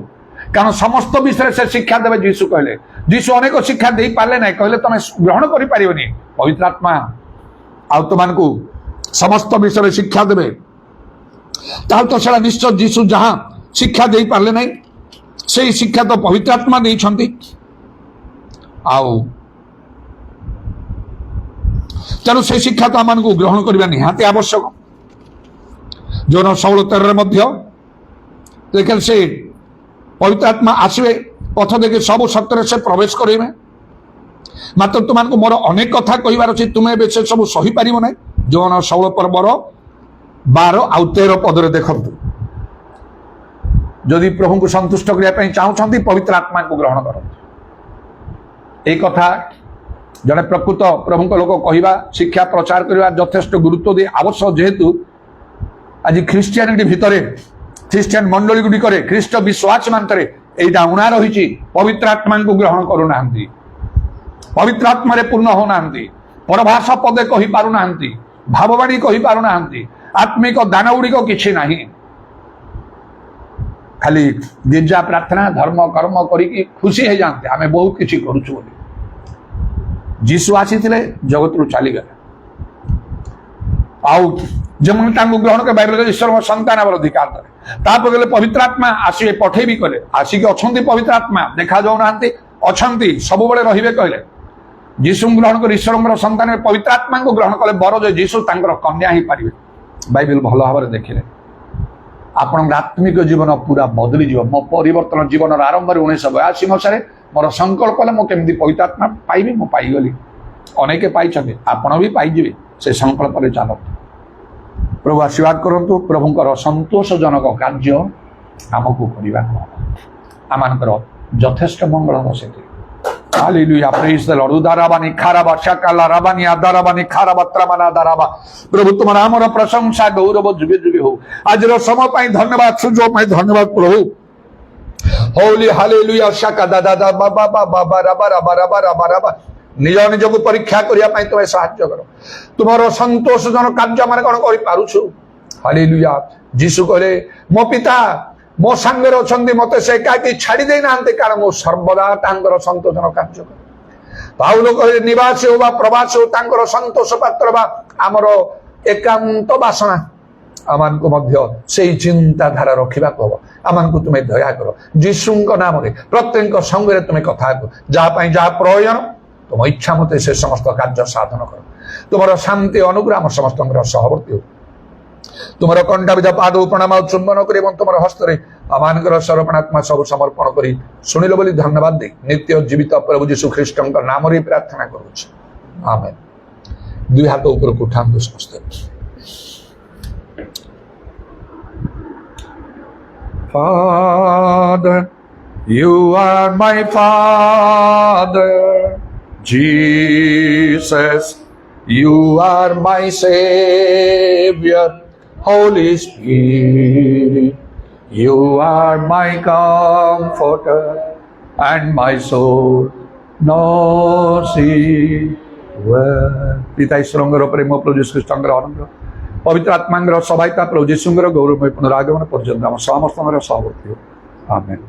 Speaker 1: କାରଣ ସମସ୍ତ ବିଷୟରେ ସେ ଶିକ୍ଷା ଦେବେ। ଯୀଶୁ କହିଲେ, ଯୀଶୁ ଅନେକ ଶିକ୍ଷା ଦେଇପାରିଲେ ନାହିଁ, କହିଲେ ତମେ ଗ୍ରହଣ କରିପାରିବନି ପବିତ୍ର ଆତ୍ମା ଆଉ ତୁମମାନଙ୍କୁ ସମସ୍ତ ବିଷୟରେ ଶିକ୍ଷା ଦେବେ। ତାହେଲେ ତ ସେଟା ନିଶ୍ଚୟ ଯୀଶୁ ଯାହା ଶିକ୍ଷା ଦେଇପାରିଲେ ନାହିଁ, ସେଇ ଶିକ୍ଷା ତ ପବିତ୍ର ଆତ୍ମା ଦେଇଛନ୍ତି। ଆଉ ତେଣୁ ସେ ଶିକ୍ଷା ତ ଆମମାନଙ୍କୁ ଗ୍ରହଣ କରିବା ନିହାତି ଆବଶ୍ୟକ। ଯୋଉନ 16:13 ମଧ୍ୟ ଦେଖିଲେ ସେ ପବିତ୍ର ଆତ୍ମା ଆସିବେ, ପଥ ଦେଖି ସବୁ ସତ୍ୟରେ ସେ ପ୍ରବେଶ କରିବେ। ମାତ୍ର ତୁମମାନଙ୍କୁ ମୋର ଅନେକ କଥା କହିବାର ଅଛି, ତୁମେ ଏବେ ସେ ସବୁ ସହିପାରିବ ନାହିଁ। ଯୋହନ 16:12 ଆଉ 13 ଦେଖନ୍ତୁ। ଯଦି ପ୍ରଭୁଙ୍କୁ ସନ୍ତୁଷ୍ଟ କରିବା ପାଇଁ ଚାହୁଁଛନ୍ତି ପବିତ୍ର ଆତ୍ମାକୁ ଗ୍ରହଣ କରନ୍ତୁ। এই କଥା ଜଣେ ପ୍ରକୃତ ପ୍ରଭୁଙ୍କ ଲୋକ କହିବା, ଶିକ୍ଷା ପ୍ରଚାର କରିବା ଯଥେଷ୍ଟ ଗୁରୁତ୍ୱ ଦେଇ ଆବଶ୍ୟକ। ଯେହେତୁ ଆଜି ଖ୍ରୀଷ୍ଟିଆନିଟି ଭିତରେ, ଖ୍ରୀଷ୍ଟିଆନ ମଣ୍ଡଳୀ ଗୁଡ଼ିକରେ, ଖ୍ରୀଷ୍ଟ ବିଶ୍ୱାସ ମାନରେ ଏଇଟା ଉଣା ରହିଛି, ପବିତ୍ର ଆତ୍ମାଙ୍କୁ ଗ୍ରହଣ କରୁନାହାନ୍ତି, ପବିତ୍ର ଆତ୍ମାରେ ପୂର୍ଣ୍ଣ ହଉନାହାନ୍ତି, ପରଭାଷା ପଦେ କହିପାରୁନାହାନ୍ତି, ଭାବବାଣୀ କହିପାରୁନାହାନ୍ତି, ଆତ୍ମିକ ଦାନ ଗୁଡ଼ିକ କିଛି ନାହିଁ। ଖାଲି ଗିର୍ଜା ପ୍ରାର୍ଥନା ଧର୍ମ କର୍ମ କରିକି ଖୁସି ହେଇଯାଆନ୍ତି, ଆମେ ବହୁତ କିଛି କରୁଛୁ ବୋଲି। ଯୀଶୁ ଆସିଥିଲେ, ଜଗତରୁ ଚାଲିଗଲେ। ଆଉ ଯେମାନେ ତାଙ୍କୁ ଗ୍ରହଣ କରି ବାଇବେଲ ଈଶ୍ୱରଙ୍କ ସନ୍ତାନ ହେବାର ଅଧିକାର ଦେଲେ। ତାପରେ କହିଲେ ପବିତ୍ର ଆତ୍ମା ଆସିବେ, ପଠେଇବି କହିଲେ। ଆସିକି ଅଛନ୍ତି ପବିତ୍ର ଆତ୍ମା, ଦେଖାଯାଉନାହାନ୍ତି, ଅଛନ୍ତି, ସବୁବେଳେ ରହିବେ କହିଲେ। ଯୀଶୁଙ୍କୁ ଗ୍ରହଣ କରି ଈଶ୍ୱରଙ୍କର ସନ୍ତାନ ପବିତ୍ର ଆତ୍ମାଙ୍କୁ ଗ୍ରହଣ କଲେ ବର ଯେ ଯୀଶୁ ତାଙ୍କର କନ୍ୟା ହେଇପାରିବେ। ବାଇବେଲ ଭଲ ଭାବରେ ଦେଖିଲେ ଆପଣଙ୍କ ଆତ୍ମିକ ଜୀବନ ପୁରା ବଦଳିଯିବ। ମୋ ପରିବର୍ତ୍ତନ ଜୀବନର ଆରମ୍ଭରେ 1982 ମସିହାରେ ମୋର ସଂକଳ୍ପ ହେଲା ମୁଁ କେମିତି ପବିତ୍ର ଆତ୍ମା ପାଇବି। ମୁଁ ପାଇଗଲି, ଅନେକ ପାଇଛନ୍ତି, ଆପଣ ବି ପାଇଯିବେ। ସେ ସଂକଳ୍ପରେ ଚାଲନ୍ତୁ। ପ୍ରଭୁ ଆଶୀର୍ବାଦ କରନ୍ତୁ। ପ୍ରଭୁଙ୍କର ସନ୍ତୋଷଜନକ କାର୍ଯ୍ୟ ଆମକୁ କରିବାକୁ ହେବ, ଆମମାନଙ୍କର ଯଥେଷ୍ଟ ମଙ୍ଗଳ ହେବ ସେଥିରେ। Hallelujah, praise the Lord. Udarabani kharaba shakala rabani adarabani kharaba tramana daraba. प्रभु तुम्हारा हमर प्रशंसा गौरव जुगे जुगे हो। आज रो समय पाई धन्यवाद, सुजो पाई धन्यवाद प्रभु। होली हालेलुया शाका दादा दा बाबा बाबा बाबा राबा राबा राबा राबा। निज निजକୁ ପରୀକ୍ଷା କରିବା ପାଇଁ ତୁମେ ସାହାଯ୍ୟ କର। ତୁମର ସନ୍ତୋଷଜନକ କାର୍ଯ୍ୟ ଆମେ କଣ କରି ପାରୁଛୁ। ହାଲେଲୁୟା। ଯୀଶୁ କହିଲେ ମୋ ପିତା ମୋ ସାଙ୍ଗରେ ଅଛନ୍ତି, ମତେ ସେ କାହିଁକି ଛାଡି ଦେଇନାହାନ୍ତି, କାରଣ ମୁଁ ସର୍ବଦା ତାଙ୍କର ସନ୍ତୋଷଜନକ କାର୍ଯ୍ୟ କରେ। ପାଉଲ କହିଲେ ନିବାସୀ ହଉ ବା ପ୍ରବାସୀ ହଉ, ତାଙ୍କର ସନ୍ତୋଷ ପାତ୍ର ବା ଆମର ଏକାନ୍ତ ବାସନା, ଆମମାନଙ୍କୁ ମଧ୍ୟ ସେଇ ଚିନ୍ତାଧାରା ରଖିବାକୁ ହବ। ଆମମାନଙ୍କୁ ତୁମେ ଦୟା କର ଯୀଶୁଙ୍କ ନାମରେ। ପ୍ରତ୍ୟେକ ସଙ୍ଗରେ ତୁମେ କଥା କର, ଯାହା ପାଇଁ ଯାହା ପ୍ରয়োଜନ ତୁମ ଇଚ୍ଛା ମତେ ସେ ସମସ୍ତ କାର୍ଯ୍ୟ ସାଧନ କର। ତୁମର ଶାନ୍ତି ଅନୁଗ୍ରହ ଆମ ସମସ୍ତଙ୍କର ସହବର୍ତ୍ତୀ ହଉ। ତୁମର କଣ୍ଠାବିଧ ପାଦ ପ୍ରଣାମ ଚୁମ୍ବନ କରି ଏବଂ ତୁମର ହସ୍ତରେ ଆମମାନଙ୍କର ସମର୍ପଣାତ୍ମା ସବୁ ସମର୍ପଣ କରି ଶୁଣିଲ ବୋଲି ଧନ୍ୟବାଦ ଦେଇ ନିତ୍ୟ ଜୀବିତ ପ୍ରଭୁ ଯୀଶୁ ଖ୍ରୀଷ୍ଟଙ୍କ ନାମରେ ପ୍ରାର୍ଥନା କରୁଛି, ଆମେନ୍। ଦୁଇ ହାତ ଉପରକୁ ଉଠାନ୍ତୁ ସମସ୍ତେ। Father, you are my Father. Jesus, you are my Savior. Holy Spirit, you are my comforter, and my soul knows it well. পিতা ঈশ্বরঙ্গর প্রেম প্রভু যীশু খ্রিস্টঙ্গর অনুগ্রহ ପବିତ୍ର ଆତ୍ମାଙ୍କର ସହାୟତା ପ୍ରଭୁ ଯୀଶୁଙ୍କର ଗୌରବମୟ ପୁନରାଗମନ ପର୍ଯ୍ୟନ୍ତ ଆମ ସମସ୍ତଙ୍କର ସହବର୍ତ୍ତୀ ହଉ। ଆମେନ୍।